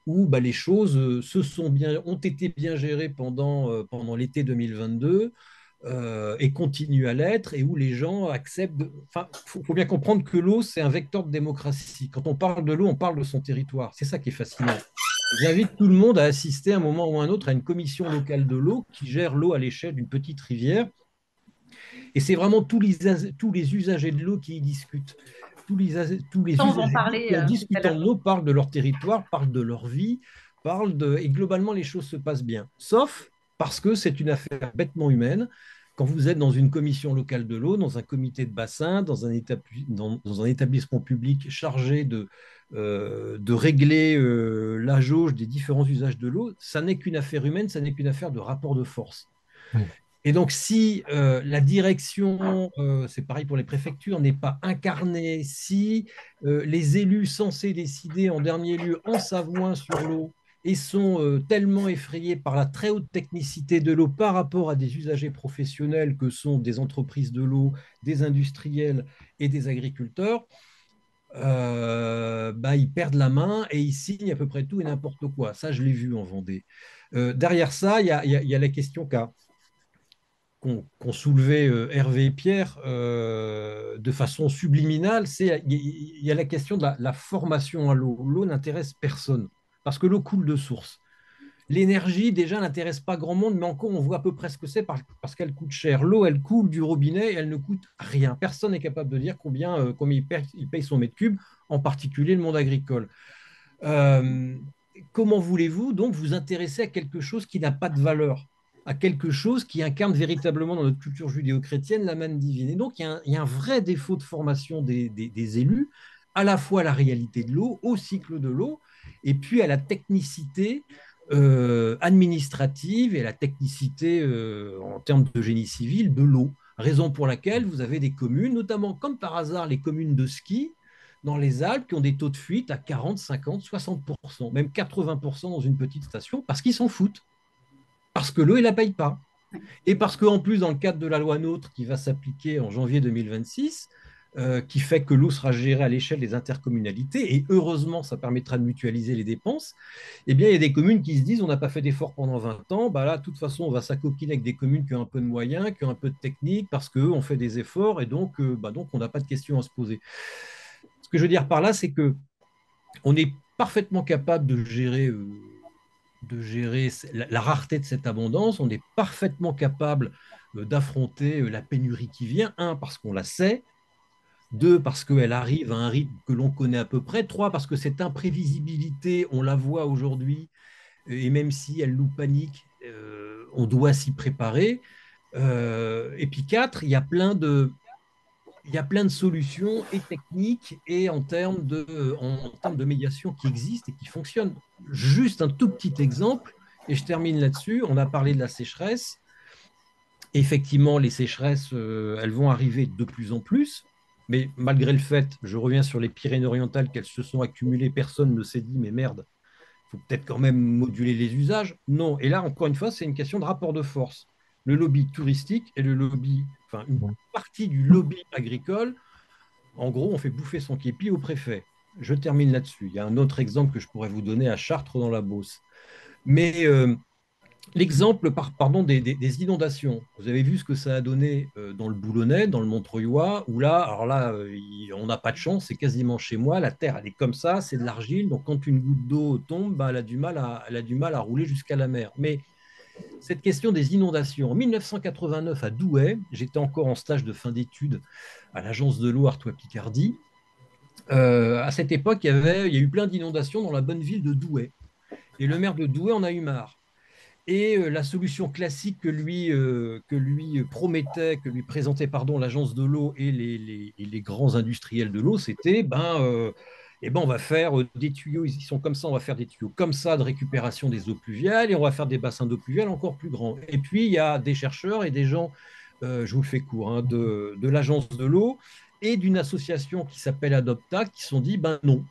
où bah, les choses ont été bien gérées pendant l'été 2022 et continue à l'être, et où les gens acceptent. Enfin, faut bien comprendre que l'eau, c'est un vecteur de démocratie. Quand on parle de l'eau, on parle de son territoire. C'est ça qui est fascinant. J'invite tout le monde à assister à un moment ou à un autre à une commission locale de l'eau qui gère l'eau à l'échelle d'une petite rivière. Et c'est vraiment tous les usagers de l'eau qui y discutent. Tous les Ça, on va en usagers de l'eau parler qui, en tout à discutant l'heure. de l'eau, parlent de leur territoire, parlent de leur vie, et globalement, les choses se passent bien. Sauf parce que c'est une affaire bêtement humaine. Quand vous êtes dans une commission locale de l'eau, dans un comité de bassin, dans un établissement public chargé de régler la jauge des différents usages de l'eau, ça n'est qu'une affaire humaine, ça n'est qu'une affaire de rapport de force. Oui. Et donc, si la direction, c'est pareil pour les préfectures, n'est pas incarnée, si les élus censés décider en dernier lieu en Savoie sur l'eau et sont tellement effrayés par la très haute technicité de l'eau par rapport à des usagers professionnels que sont des entreprises de l'eau, des industriels et des agriculteurs, bah, ils perdent la main et ils signent à peu près tout et n'importe quoi. Ça, je l'ai vu en Vendée. Derrière ça, il y a la question qu'ont soulevé Hervé et Pierre de façon subliminale, il y a la question de la formation à l'eau. L'eau n'intéresse personne parce que l'eau coule de source. L'énergie, déjà, n'intéresse pas grand monde, mais encore, on voit à peu près ce que c'est parce qu'elle coûte cher. L'eau, elle coule du robinet et elle ne coûte rien. Personne n'est capable de dire combien il paye son mètre cube, en particulier le monde agricole. Euh, Comment voulez-vous donc vous intéresser à quelque chose qui n'a pas de valeur, à quelque chose qui incarne véritablement dans notre culture judéo-chrétienne la manne divine? Et donc, il y a un vrai défaut de formation des élus, à la fois à la réalité de l'eau, au cycle de l'eau, et puis à la technicité administrative et à la technicité en termes de génie civil de l'eau. Raison pour laquelle vous avez des communes, notamment comme par hasard les communes de ski, dans les Alpes qui ont des taux de fuite à 40, 50, 60%, même 80% dans une petite station, parce qu'ils s'en foutent. Parce que l'eau, ils ne la payent pas. Et parce qu'en plus, dans le cadre de la loi NOTRe qui va s'appliquer en janvier 2026, qui fait que l'eau sera gérée à l'échelle des intercommunalités, et heureusement, ça permettra de mutualiser les dépenses, eh bien, il y a des communes qui se disent on n'a pas fait d'efforts pendant 20 ans, bah là, de toute façon, on va s'acoquiner avec des communes qui ont un peu de moyens, qui ont un peu de technique, parce qu'eux ont fait des efforts, et donc on n'a pas de questions à se poser. Ce que je veux dire par là, c'est que on est parfaitement capable de gérer la rareté de cette abondance, on est parfaitement capable d'affronter la pénurie qui vient, un, parce qu'on la sait, deux, parce qu'elle arrive à un rythme que l'on connaît à peu près, trois, parce que cette imprévisibilité, on la voit aujourd'hui, et même si elle nous panique, on doit s'y préparer. Et puis quatre, il y a plein de solutions et techniques et en termes de médiation qui existent et qui fonctionnent. Juste un tout petit exemple, et je termine là-dessus. On a parlé de la sécheresse. Effectivement, les sécheresses, elles vont arriver de plus en plus. Mais malgré le fait, je reviens sur les Pyrénées-Orientales, qu'elles se sont accumulées, personne ne s'est dit, mais merde, il faut peut-être quand même moduler les usages. Non. Et là, encore une fois, c'est une question de rapport de force. le lobby touristique et le lobby, enfin une partie du lobby agricole. En gros, on fait bouffer son képi au préfet. Je termine là-dessus. Il y a un autre exemple que je pourrais vous donner à Chartres dans la Beauce. Mais l'exemple pardon, des inondations, vous avez vu ce que ça a donné dans le Boulonnais, dans le Montreuilois, où là, alors là, on n'a pas de chance, c'est quasiment chez moi, la terre, elle est comme ça, c'est de l'argile, donc quand une goutte d'eau tombe, bah, elle a du mal à rouler jusqu'à la mer. Mais cette question des inondations, en 1989 à Douai, j'étais encore en stage de fin d'études à l'agence de l'eau Artois-Picardie. À cette époque, il y a eu plein d'inondations dans la bonne ville de Douai. Et le maire de Douai en a eu marre. Et la solution classique que lui promettait, que lui présentait pardon, l'agence de l'eau et les grands industriels de l'eau, c'était on va faire des tuyaux, ils sont comme ça, on va faire des tuyaux comme ça de récupération des eaux pluviales et on va faire des bassins d'eau pluviale encore plus grands. Et puis il y a des chercheurs et des gens, je vous le fais court, hein, de l'agence de l'eau et d'une association qui s'appelle Adopta qui se sont dit ben non,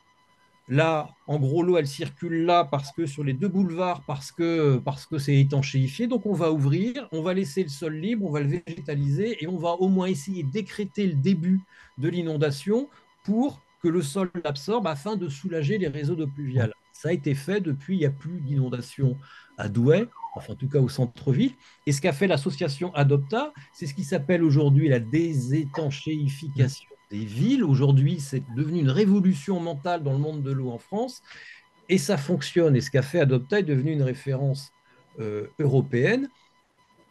là, en gros, l'eau, elle circule là parce que sur les deux boulevards, parce que c'est étanchéifié. Donc, on va ouvrir, on va laisser le sol libre, on va le végétaliser et on va au moins essayer de décréter le début de l'inondation pour que le sol l'absorbe afin de soulager les réseaux d'eau pluviale. Ça a été fait depuis, il n'y a plus d'inondation à Douai, enfin en tout cas au centre-ville. Et ce qu'a fait l'association Adopta, c'est ce qui s'appelle aujourd'hui la désétanchéification des villes. Aujourd'hui, c'est devenu une révolution mentale dans le monde de l'eau en France et ça fonctionne. Et ce qu'a fait Adopta est devenu une référence européenne.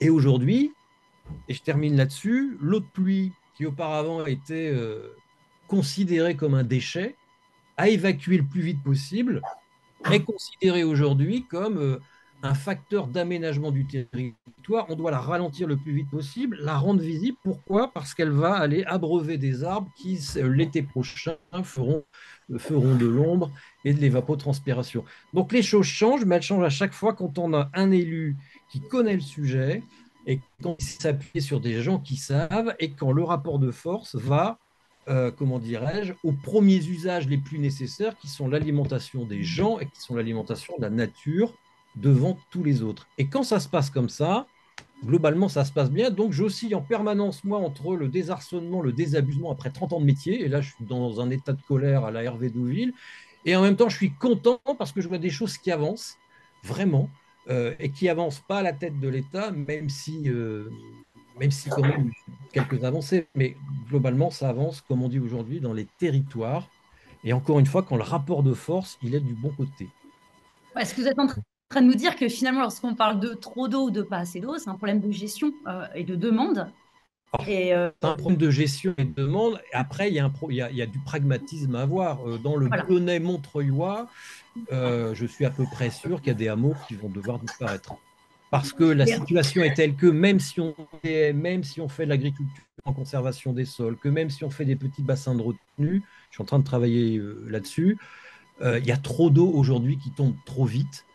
Et aujourd'hui, et je termine là-dessus, l'eau de pluie qui auparavant était considérée comme un déchet, à évacuer le plus vite possible, est considérée aujourd'hui comme un facteur d'aménagement du territoire. On doit la ralentir le plus vite possible, la rendre visible. Pourquoi? Parce qu'elle va aller abreuver des arbres qui, l'été prochain, feront de l'ombre et de l'évapotranspiration. Donc les choses changent, mais elles changent à chaque fois quand on a un élu qui connaît le sujet et quand il s'appuie sur des gens qui savent et quand le rapport de force va comment dirais-je, aux premiers usages les plus nécessaires qui sont l'alimentation des gens et qui sont l'alimentation de la nature devant tous les autres. Et quand ça se passe comme ça, globalement, ça se passe bien. Donc, j'oscille en permanence, moi, entre le désarçonnement, le désabusement après 30 ans de métier. Et là, je suis dans un état de colère à la Hervé Deauville. Et en même temps, je suis content parce que je vois des choses qui avancent, vraiment, et qui avancent pas à la tête de l'État, même si quand même quelques avancées, mais globalement, ça avance, comme on dit aujourd'hui, dans les territoires. Et encore une fois, quand le rapport de force, il est du bon côté. Est-ce que vous êtes en train de nous dire que finalement, lorsqu'on parle de trop d'eau ou de pas assez d'eau, c'est un problème de gestion et de demande? Et C'est un problème de gestion et de demande. Après, il y a du pragmatisme à avoir. Dans le voilà. Boulonnais montreuilois, je suis à peu près sûr qu'il y a des hameaux qui vont devoir disparaître. Parce que la situation est telle que même si on fait de l'agriculture en conservation des sols, que même si on fait des petits bassins de retenue, je suis en train de travailler là-dessus, il y a trop d'eau aujourd'hui qui tombe trop vite.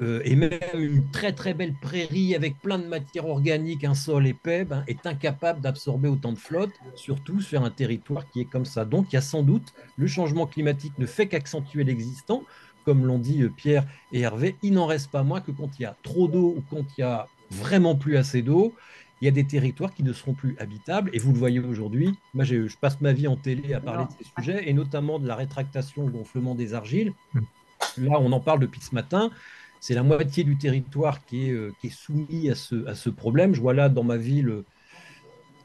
Et même une très très belle prairie avec plein de matière organique, un sol épais, ben, est incapable d'absorber autant de flotte, surtout sur un territoire qui est comme ça. Donc il y a sans doute, le changement climatique ne fait qu'accentuer l'existant, comme l'ont dit Pierre et Hervé, il n'en reste pas moins que quand il y a trop d'eau ou quand il y a vraiment plus assez d'eau, il y a des territoires qui ne seront plus habitables. Et vous le voyez aujourd'hui, moi je passe ma vie en télé à parler de ces sujets, et notamment de la rétractation, le gonflement des argiles. Là, on en parle depuis ce matin. C'est la moitié du territoire qui est soumis à ce problème. Je vois là dans ma ville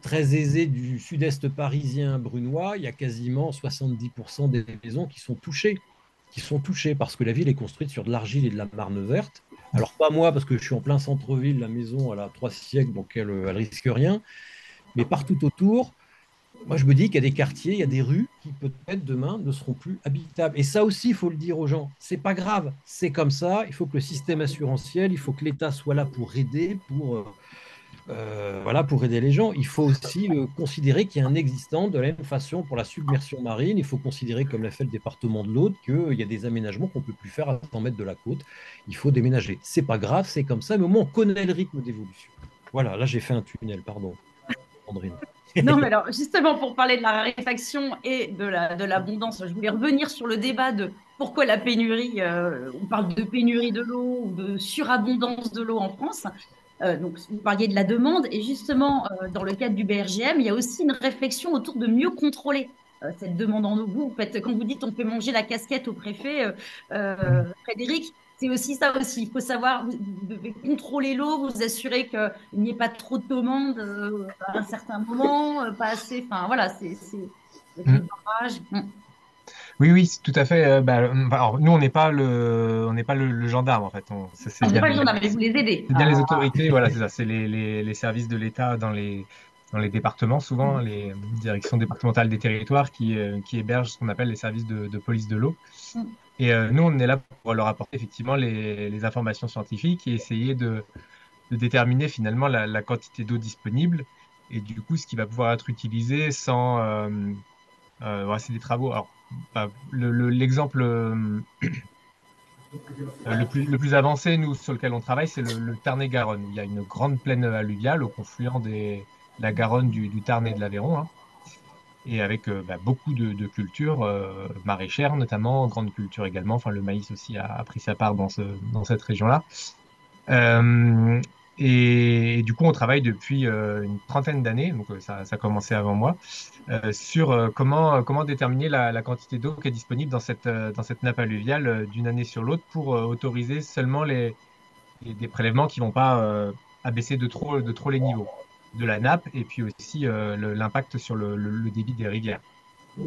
très aisée du sud-est parisien brunois, il y a quasiment 70% des maisons qui sont touchées parce que la ville est construite sur de l'argile et de la marne verte. Alors pas moi parce que je suis en plein centre-ville, la maison elle a 3 siècles donc elle risque rien, mais partout autour, moi, je me dis qu'il y a des quartiers, il y a des rues qui peut-être demain ne seront plus habitables. Et ça aussi, il faut le dire aux gens. C'est pas grave, c'est comme ça. Il faut que le système assurantiel, il faut que l'État soit là pour aider, voilà, pour aider les gens. Il faut aussi considérer qu'il y a un existant de la même façon pour la submersion marine. Il faut considérer, comme l'a fait le département de l'Aude, qu'il y a des aménagements qu'on ne peut plus faire à 100 mètres de la côte. Il faut déménager. C'est pas grave, c'est comme ça, mais au moins on connaît le rythme d'évolution. Voilà, là j'ai fait un tunnel, pardon, Andrine. Non, mais alors, justement, pour parler de la raréfaction et de l'abondance, je voulais revenir sur le débat de pourquoi la pénurie, on parle de pénurie de l'eau ou de surabondance de l'eau en France. Donc, vous parliez de la demande, et justement, dans le cadre du BRGM, il y a aussi une réflexion autour de mieux contrôler cette demande en eau. Vous faites, quand vous dites on fait manger la casquette au préfet, Frédéric, c'est aussi ça aussi. Il faut savoir, vous devez contrôler l'eau, vous assurer qu'il n'y ait pas trop de demandes à un certain moment, pas assez. Enfin, voilà, avec les Mm. barrages. Oui, oui, tout à fait. Alors, nous, on n'est pas le gendarme en fait. C'est Ah, vous n'êtes bien pas le gendarme, mais vous les aidez. c'est bien les autorités, voilà, c'est ça, c'est les services de l'État dans les départements, souvent, les directions départementales des territoires qui hébergent ce qu'on appelle les services de police de l'eau. Et nous, on est là pour leur apporter effectivement les informations scientifiques et essayer de déterminer finalement la quantité d'eau disponible et du coup ce qui va pouvoir être utilisé sans. Voilà, c'est des travaux. Alors, l'exemple le plus avancé, nous, sur lequel on travaille, c'est le Tarn-et-Garonne, où il y a une grande plaine alluviale au confluent de la Garonne, du Tarn et de l'Aveyron, hein, et avec beaucoup de cultures maraîchères, notamment, grandes cultures également. Enfin, le maïs aussi a pris sa part dans cette région-là. Euh, et du coup, on travaille depuis une trentaine d'années, donc ça a commencé avant moi, sur comment déterminer la quantité d'eau qui est disponible dans cette nappe alluviale d'une année sur l'autre pour autoriser seulement des prélèvements qui vont pas abaisser de trop les niveaux de la nappe et puis aussi l'impact sur le débit des rivières.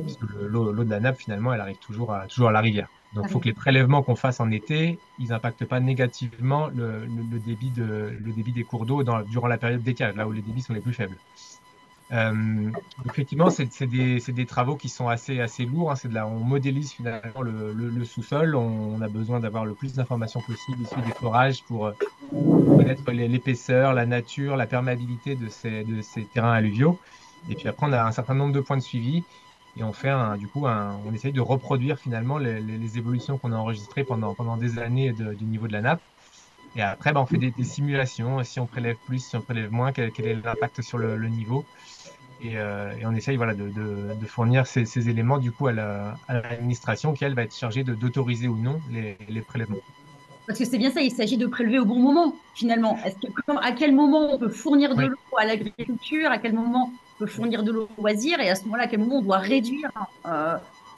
Puisque l'eau de la nappe, finalement, elle arrive toujours à la rivière. Donc, il faut que les prélèvements qu'on fasse en été, ils n'impactent pas négativement le débit des cours d'eau durant la période d'étiage, là où les débits sont les plus faibles. Donc, effectivement, c'est des travaux qui sont assez lourds, hein. On modélise finalement le sous-sol. On a besoin d'avoir le plus d'informations possible issues des forages pour connaître l'épaisseur, la nature, la perméabilité de ces terrains alluviaux. Et puis après, on a un certain nombre de points de suivi et on fait on essaye de reproduire finalement les évolutions qu'on a enregistrées pendant des années du niveau de la nappe. Et après, on fait des simulations. Si on prélève plus, si on prélève moins, quel est l'impact sur le niveau. Et on essaye voilà, de fournir ces éléments du coup à l'administration qui, elle, va être chargée d'autoriser ou non les prélèvements. Parce que c'est bien ça, il s'agit de prélever au bon moment, finalement. À quel moment on peut fournir de Oui. l'eau à l'agriculture, à quel moment on peut fournir de l'eau au loisir, et à ce moment-là, à quel moment on doit réduire.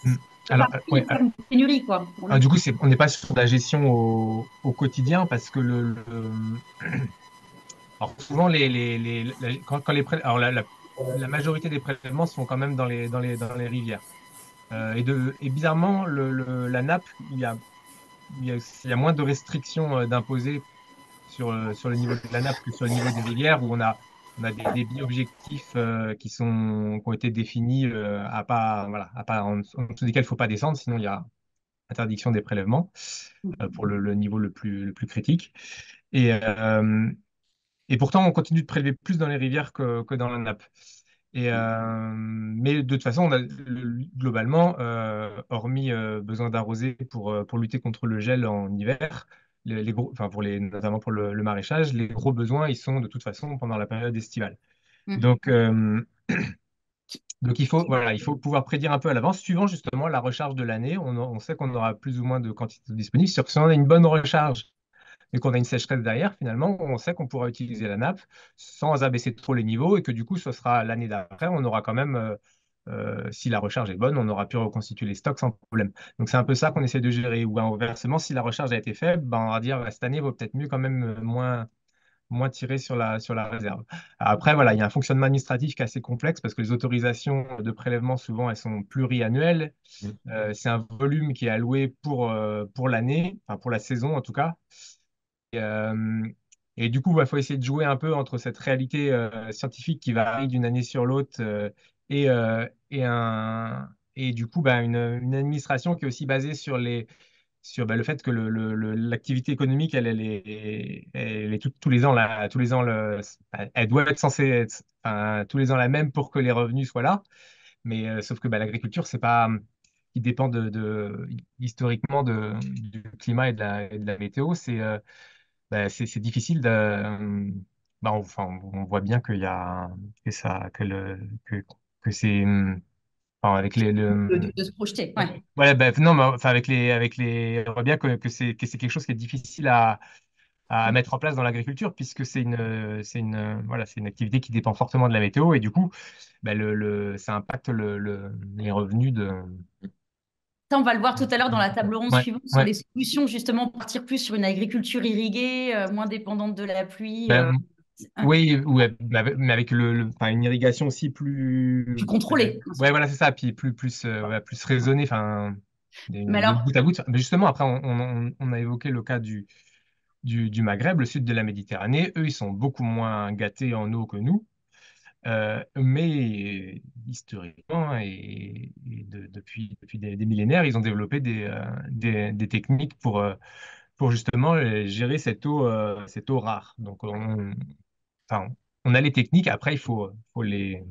Mm. C'est pas Alors, pris en termes de pénurie, quoi. du coup, on n'est pas sur la gestion au quotidien parce que alors souvent, quand alors la majorité des prélèvements se font quand même dans les rivières. Et bizarrement, la nappe, il y a moins de restrictions d'imposer sur le niveau de la nappe que sur le niveau des rivières où on a des débits objectifs qui ont été définis à pas, en dessous desquels il ne faut pas descendre, sinon il y a interdiction des prélèvements pour le niveau le plus critique. Et, euh, et pourtant, on continue de prélever plus dans les rivières que dans la nappe. Mais de toute façon, globalement, hormis besoin d'arroser pour lutter contre le gel en hiver, enfin notamment pour le maraîchage, les gros besoins, ils sont de toute façon pendant la période estivale. Mm. Donc, donc voilà, il faut pouvoir prédire un peu à l'avance, suivant justement la recharge de l'année. On sait qu'on aura plus ou moins de quantité disponible. Sur si on a une bonne recharge et qu'on a une sécheresse derrière, finalement, on sait qu'on pourra utiliser la nappe sans abaisser trop les niveaux et que du coup, ce sera l'année d'après, on aura quand même, si la recharge est bonne, on aura pu reconstituer les stocks sans problème. Donc c'est un peu ça qu'on essaie de gérer. Ou inversement, si la recharge a été faible, on va dire cette année vaut peut-être mieux quand même moins tirer sur la réserve. Après, voilà, il y a un fonctionnement administratif qui est assez complexe parce que les autorisations de prélèvement, souvent, elles sont pluriannuelles. C'est un volume qui est alloué pour l'année, enfin pour la saison en tout cas. Euh, et du coup, il faut essayer de jouer un peu entre cette réalité scientifique qui varie d'une année sur l'autre et du coup, une administration qui est aussi basée sur le fait que l'activité économique, elle est tous les ans, là, tous les ans, elle doit être censée être enfin, tous les ans la même pour que les revenus soient là. Mais sauf que l'agriculture, c'est pas, il dépend historiquement du climat et de la météo. C'est difficile on voit bien qu'il y a que ça que c'est enfin, avec De se projeter. Ouais. ouais, non mais enfin avec les on voit bien que c'est quelque chose qui est difficile à mettre en place dans l'agriculture, puisque voilà, c'est une activité qui dépend fortement de la météo, et du coup, bah, ça impacte les revenus de. Ça, on va le voir tout à l'heure dans la table ronde Ouais, suivante sur ouais. les solutions, justement, partir plus sur une agriculture irriguée, moins dépendante de la pluie, Ben, hein, oui, ouais, mais avec enfin, une irrigation aussi plus. plus contrôlée. Ouais, voilà, c'est ça. Puis ouais, plus raisonnée, enfin, Mais de alors, bout à bout. Mais justement, après, on a évoqué le cas du Maghreb, le sud de la Méditerranée. Eux, ils sont beaucoup moins gâtés en eau que nous. Mais historiquement depuis des millénaires, ils ont développé des techniques pour justement gérer cette eau rare. Donc, enfin, on a les techniques, après, il faut les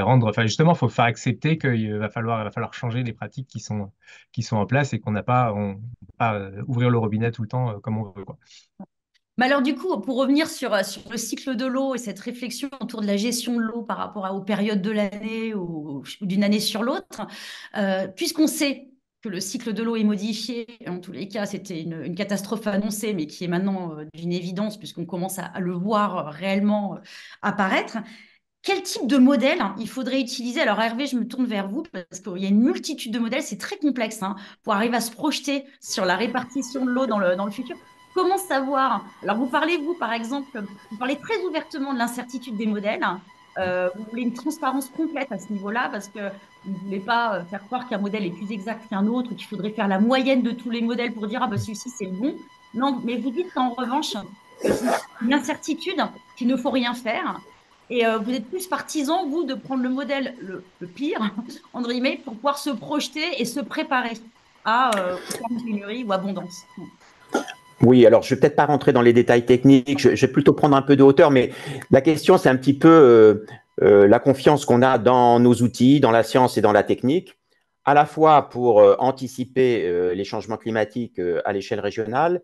rendre. Enfin, justement, il faut faire accepter qu'il va falloir changer les pratiques qui sont en place et qu'on n'a pas, on peut pas ouvrir le robinet tout le temps comme on veut, quoi. mais alors, du coup, pour revenir sur le cycle de l'eau et cette réflexion autour de la gestion de l'eau par rapport aux périodes de l'année ou d'une année sur l'autre, puisqu'on sait que le cycle de l'eau est modifié, en tous les cas, c'était une catastrophe annoncée, mais qui est maintenant d'une évidence, puisqu'on commence à le voir réellement apparaître. Quel type de modèle il faudrait utiliser? Alors Hervé, je me tourne vers vous parce qu'il y a une multitude de modèles, c'est très complexe pour arriver à se projeter sur la répartition de l'eau dans le futur. Comment savoir? Alors vous parlez, vous, par exemple, vous parlez très ouvertement de l'incertitude des modèles. Vous voulez une transparence complète à ce niveau-là parce que vous ne voulez pas faire croire qu'un modèle est plus exact qu'un autre ou qu'il faudrait faire la moyenne de tous les modèles pour dire, ah bah celui-ci c'est le bon. Non, mais vous dites qu'en revanche, c'est une incertitude qu'il ne faut rien faire. Et vous êtes plus partisan, vous, de prendre le modèle le pire, entre guillemets, pour pouvoir se projeter et se préparer aux termes pénurie ou abondance. Oui, alors je ne vais peut-être pas rentrer dans les détails techniques, je vais plutôt prendre un peu de hauteur, mais la question, c'est un petit peu la confiance qu'on a dans nos outils, dans la science et dans la technique, à la fois pour anticiper les changements climatiques à l'échelle régionale,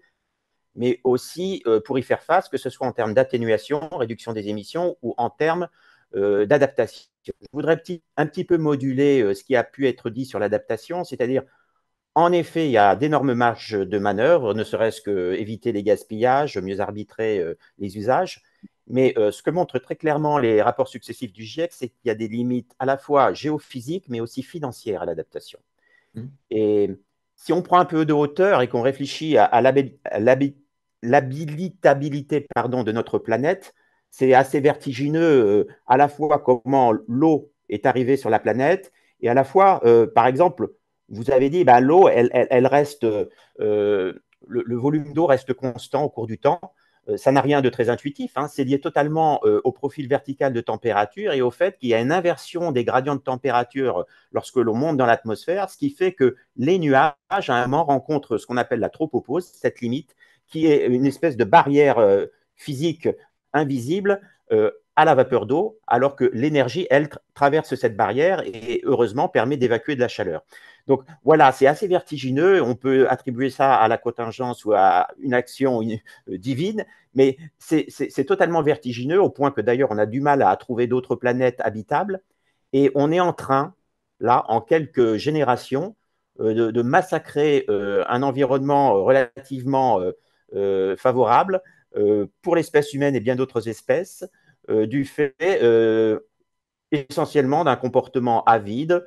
mais aussi pour y faire face, que ce soit en termes d'atténuation, réduction des émissions ou en termes d'adaptation. Je voudrais un petit peu moduler ce qui a pu être dit sur l'adaptation, c'est-à-dire en effet, il y a d'énormes marges de manœuvre, ne serait-ce qu'éviter les gaspillages, mieux arbitrer les usages. Mais ce que montrent très clairement les rapports successifs du GIEC, c'est qu'il y a des limites à la fois géophysiques, mais aussi financières à l'adaptation. Et si on prend un peu de hauteur et qu'on réfléchit à l'habitabilité de notre planète, c'est assez vertigineux à la fois comment l'eau est arrivée sur la planète et à la fois, par exemple, vous avez dit, ben, l'eau, elle reste, le volume d'eau reste constant au cours du temps. Ça n'a rien de très intuitif, hein. C'est lié totalement au profil vertical de température et au fait qu'il y a une inversion des gradients de température lorsque l'on monte dans l'atmosphère, ce qui fait que les nuages, à un moment, rencontrent ce qu'on appelle la tropopause, cette limite, qui est une espèce de barrière physique invisible à la vapeur d'eau, alors que l'énergie, elle, traverse cette barrière et heureusement permet d'évacuer de la chaleur. Donc voilà, c'est assez vertigineux. On peut attribuer ça à la contingence ou à une action divine, mais c'est totalement vertigineux au point que d'ailleurs on a du mal à trouver d'autres planètes habitables. Et on est en train, là, en quelques générations, de massacrer un environnement relativement favorable pour l'espèce humaine et bien d'autres espèces, du fait essentiellement d'un comportement avide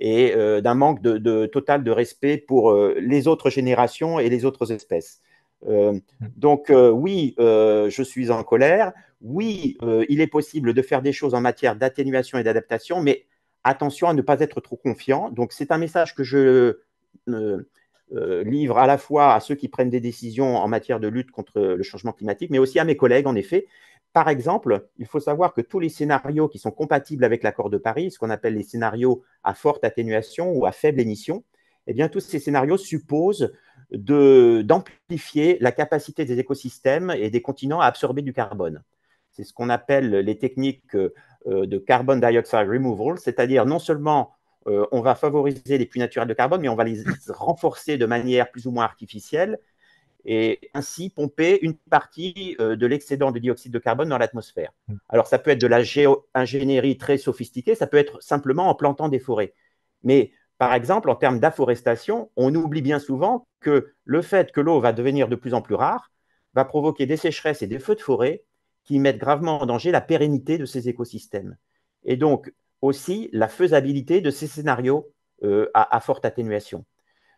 et d'un manque total de respect pour les autres générations et les autres espèces. Donc oui, je suis en colère. Oui, il est possible de faire des choses en matière d'atténuation et d'adaptation, mais attention à ne pas être trop confiant. Donc c'est un message que je livre à la fois à ceux qui prennent des décisions en matière de lutte contre le changement climatique, mais aussi à mes collègues, en effet. Par exemple, il faut savoir que tous les scénarios qui sont compatibles avec l'accord de Paris, ce qu'on appelle les scénarios à forte atténuation ou à faible émission, eh bien, tous ces scénarios supposent d'amplifier la capacité des écosystèmes et des continents à absorber du carbone. C'est ce qu'on appelle les techniques de carbon dioxide removal, c'est-à-dire non seulement on va favoriser les puits naturels de carbone, mais on va les renforcer de manière plus ou moins artificielle et ainsi pomper une partie de l'excédent de dioxyde de carbone dans l'atmosphère. Alors, ça peut être de la géo-ingénierie très sophistiquée, ça peut être simplement en plantant des forêts. Mais Par exemple, en termes d'afforestation, on oublie bien souvent que le fait que l'eau va devenir de plus en plus rare va provoquer des sécheresses et des feux de forêt qui mettent gravement en danger la pérennité de ces écosystèmes. Et donc aussi la faisabilité de ces scénarios à forte atténuation.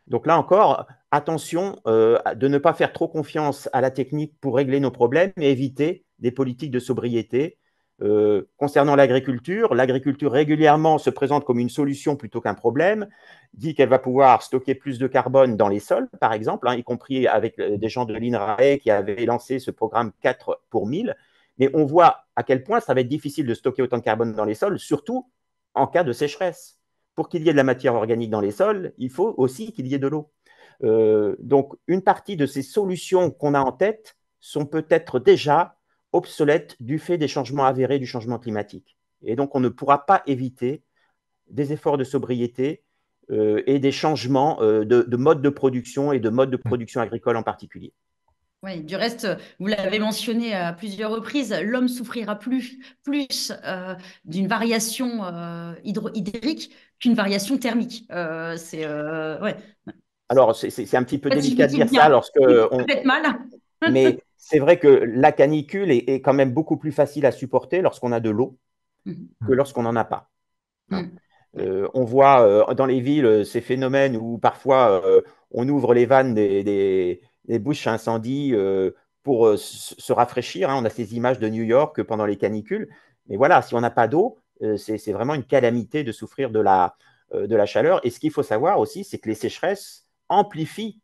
Donc là encore, attention de ne pas faire trop confiance à la technique pour régler nos problèmes et éviter des politiques de sobriété. Concernant l'agriculture régulièrement se présente comme une solution plutôt qu'un problème, dit qu'elle va pouvoir stocker plus de carbone dans les sols, par exemple, y compris avec des gens de l'INRAE qui avaient lancé ce programme 4 pour 1000. Mais on voit à quel point ça va être difficile de stocker autant de carbone dans les sols, surtout en cas de sécheresse. Pour qu'il y ait de la matière organique dans les sols, il faut aussi qu'il y ait de l'eau. Donc, une partie de ces solutions qu'on a en tête sont peut-être déjà obsolètes du fait des changements avérés du changement climatique. Et donc, on ne pourra pas éviter des efforts de sobriété et des changements de mode de production et de mode de production agricole en particulier. Oui, du reste, vous l'avez mentionné à plusieurs reprises, l'homme souffrira plus d'une variation hydrique qu'une variation thermique. Ouais. Alors, c'est un petit peu Pas délicat de difficile dire ça bien. lorsque on... Peut-être mal. Mais c'est vrai que la canicule est quand même beaucoup plus facile à supporter lorsqu'on a de l'eau que lorsqu'on n'en a pas. Hein. On voit dans les villes ces phénomènes où parfois on ouvre les vannes des bouches à incendie pour se rafraîchir. Hein. On a ces images de New York pendant les canicules. Mais voilà, si on n'a pas d'eau, c'est vraiment une calamité de souffrir de la chaleur. Et ce qu'il faut savoir aussi, c'est que les sécheresses amplifient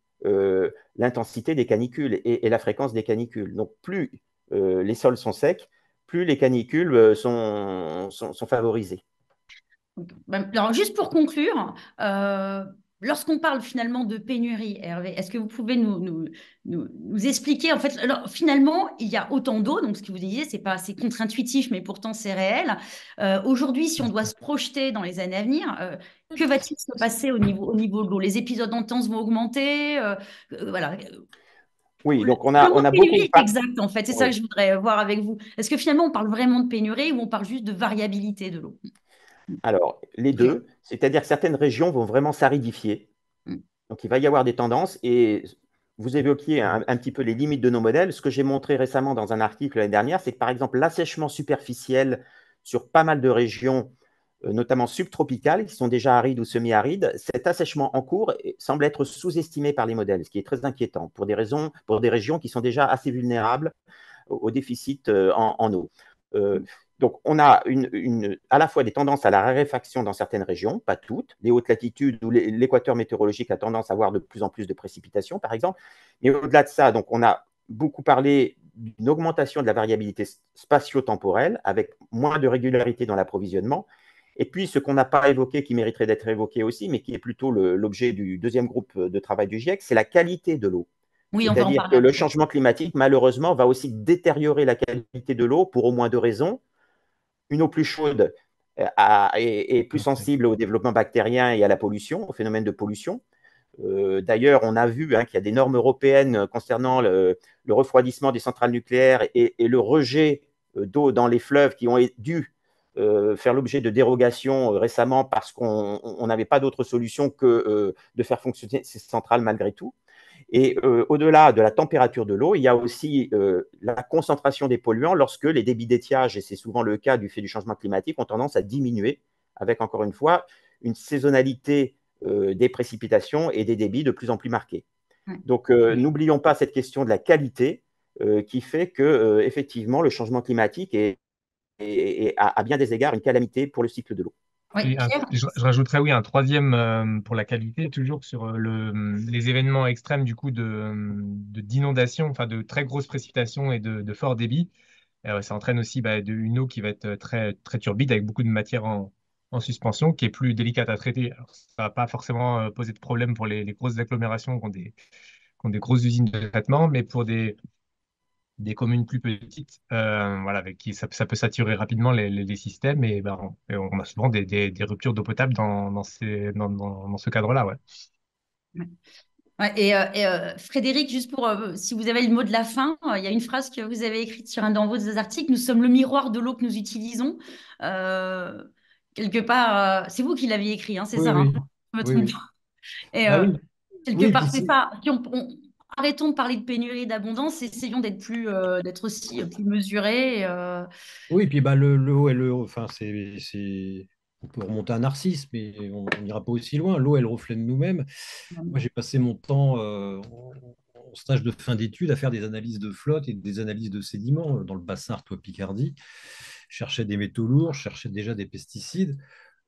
l'intensité des canicules et la fréquence des canicules. Donc plus les sols sont secs, plus les canicules sont favorisées. Alors, juste pour conclure, lorsqu'on parle finalement de pénurie, Hervé, est-ce que vous pouvez nous expliquer, en fait, alors, finalement, il y a autant d'eau, donc ce que vous disiez, c'est pas assez contre-intuitif, mais pourtant c'est réel. Aujourd'hui, si on doit se projeter dans les années à venir, que va-t-il se passer au niveau de l'eau? Les épisodes intenses vont augmenter, voilà. Oui, donc on Le mot a beaucoup... pénurie est exact, en fait, c'est ça Oui. que je voudrais voir avec vous. Est-ce que finalement, on parle vraiment de pénurie ou on parle juste de variabilité de l'eau? Alors, les deux, c'est-à-dire que certaines régions vont vraiment s'aridifier. Donc, il va y avoir des tendances et vous évoquiez un petit peu les limites de nos modèles. Ce que j'ai montré récemment dans un article l'année dernière, c'est que par exemple, l'assèchement superficiel sur pas mal de régions, notamment subtropicales, qui sont déjà arides ou semi-arides, cet assèchement en cours semble être sous-estimé par les modèles, ce qui est très inquiétant pour des régions qui sont déjà assez vulnérables au déficit en eau. Donc, on a à la fois des tendances à la raréfaction dans certaines régions, pas toutes, les hautes latitudes où l'équateur météorologique a tendance à avoir de plus en plus de précipitations, par exemple. Mais au-delà de ça, donc, on a beaucoup parlé d'une augmentation de la variabilité spatio-temporelle avec moins de régularité dans l'approvisionnement. Et puis, ce qu'on n'a pas évoqué, qui mériterait d'être évoqué aussi, mais qui est plutôt l'objet du deuxième groupe de travail du GIEC, c'est la qualité de l'eau. Oui, on va en C'est-à-dire parler que le après. changement climatique, malheureusement, va aussi détériorer la qualité de l'eau pour au moins deux raisons. Une eau plus chaude est plus sensible au développement bactérien et à la pollution, au phénomène de pollution. D'ailleurs, on a vu qu'il y a des normes européennes concernant le refroidissement des centrales nucléaires et le rejet d'eau dans les fleuves qui ont dû faire l'objet de dérogations récemment parce qu'on n'avait pas d'autre solution que de faire fonctionner ces centrales malgré tout. Et au-delà de la température de l'eau, il y a aussi la concentration des polluants lorsque les débits d'étiage, et c'est souvent le cas du fait du changement climatique, ont tendance à diminuer avec, encore une fois, une saisonnalité des précipitations et des débits de plus en plus marqués. Donc, n'oublions pas cette question de la qualité qui fait que, effectivement, le changement climatique est à bien des égards une calamité pour le cycle de l'eau. Oui, Et Pierre? je rajouterais, oui, un troisième pour la qualité, toujours sur les événements extrêmes du coup d'inondation, enfin de très grosses précipitations et de fort débit. Ça entraîne aussi une eau qui va être très, très turbide avec beaucoup de matière en suspension, qui est plus délicate à traiter. Alors, ça va pas forcément poser de problème pour les grosses agglomérations qui ont des grosses usines de traitement, mais pour des communes plus petites, voilà, avec qui ça peut saturer rapidement les systèmes et on a souvent des ruptures d'eau potable dans ce cadre-là. Ouais. Ouais, Frédéric, juste pour, si vous avez le mot de la fin, il y a une phrase que vous avez écrite sur un dans vos articles, nous sommes le miroir de l'eau que nous utilisons. Quelque part, c'est vous qui l'aviez écrit, hein, c'est Oui, ça, hein? oui. Je me Oui, trompe oui. pas. Et Ah oui, quelque oui, puis part, c'est ça. Si arrêtons de parler de pénurie et d'abondance, essayons d'être aussi plus mesurés. oui, puis bah, l'eau, enfin, on peut remonter à Narcisse, mais on n'ira pas aussi loin. L'eau, elle reflète nous-mêmes. Moi, j'ai passé mon temps en stage de fin d'études à faire des analyses de flotte et des analyses de sédiments dans le bassin Artois-Picardie. Je cherchais des métaux lourds, je cherchais déjà des pesticides.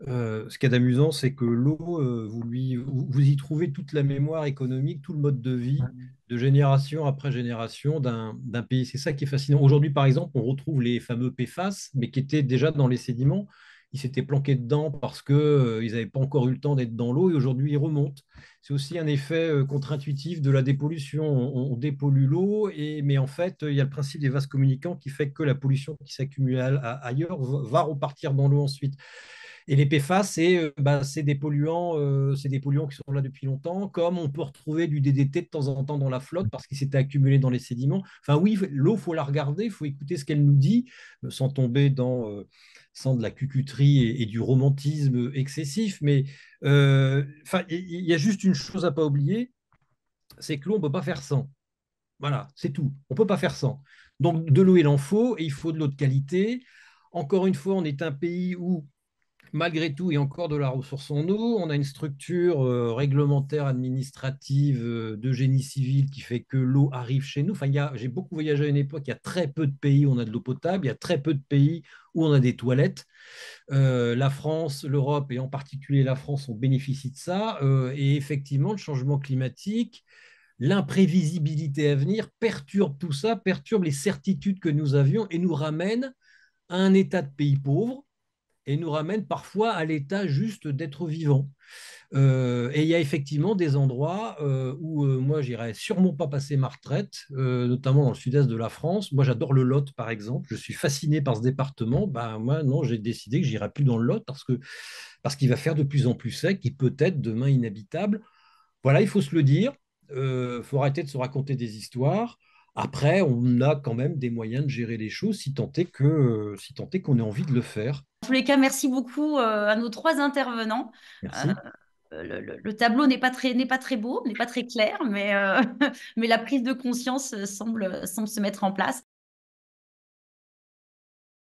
Ce qui est amusant, c'est que l'eau, vous y trouvez toute la mémoire économique, tout le mode de vie de génération après génération d'un pays. C'est ça qui est fascinant. Aujourd'hui, par exemple, on retrouve les fameux PFAS, mais qui étaient déjà dans les sédiments. Ils s'étaient planqués dedans parce qu'ils n'avaient pas encore eu le temps d'être dans l'eau et aujourd'hui ils remontent. C'est aussi un effet contre-intuitif de la dépollution. On dépollue l'eau, mais en fait, il y a le principe des vases communicants qui fait que la pollution qui s'accumule ailleurs va repartir dans l'eau ensuite. Et les PFAS, c'est des polluants qui sont là depuis longtemps, comme on peut retrouver du DDT de temps en temps dans la flotte parce qu'il s'était accumulé dans les sédiments. Enfin oui, l'eau, il faut la regarder, il faut écouter ce qu'elle nous dit, sans tomber sans de la cucuterie et du romantisme excessif. Mais il y a juste une chose à pas oublier, c'est que l'eau, on ne peut pas faire sans. Voilà, c'est tout. On ne peut pas faire sans. Donc de l'eau, il en faut, et il faut de l'eau de qualité. Encore une fois, on est un pays où malgré tout, il y a encore de la ressource en eau. On a une structure réglementaire, administrative, de génie civil qui fait que l'eau arrive chez nous. Enfin, j'ai beaucoup voyagé à une époque, il y a très peu de pays où on a de l'eau potable, il y a très peu de pays où on a des toilettes. La France, l'Europe et en particulier la France, on bénéficie de ça. Et effectivement, le changement climatique, l'imprévisibilité à venir perturbe tout ça, perturbe les certitudes que nous avions et nous ramène à un état de pays pauvre et nous ramène parfois à l'état juste d'être vivant. Et il y a effectivement des endroits où moi, j'irais sûrement pas passer ma retraite, notamment dans le sud-est de la France. Moi, j'adore le Lot, par exemple. Je suis fasciné par ce département. Ben, moi, non, j'ai décidé que j'irai plus dans le Lot parce qu'il va faire de plus en plus sec et peut-être demain inhabitable. Voilà, il faut se le dire. Il faut arrêter de se raconter des histoires. Après, on a quand même des moyens de gérer les choses si tant est qu'on ait envie de le faire. En tous les cas, merci beaucoup à nos trois intervenants. Euh, Merci. le tableau n'est pas très beau, n'est pas très clair, mais, mais la prise de conscience semble se mettre en place.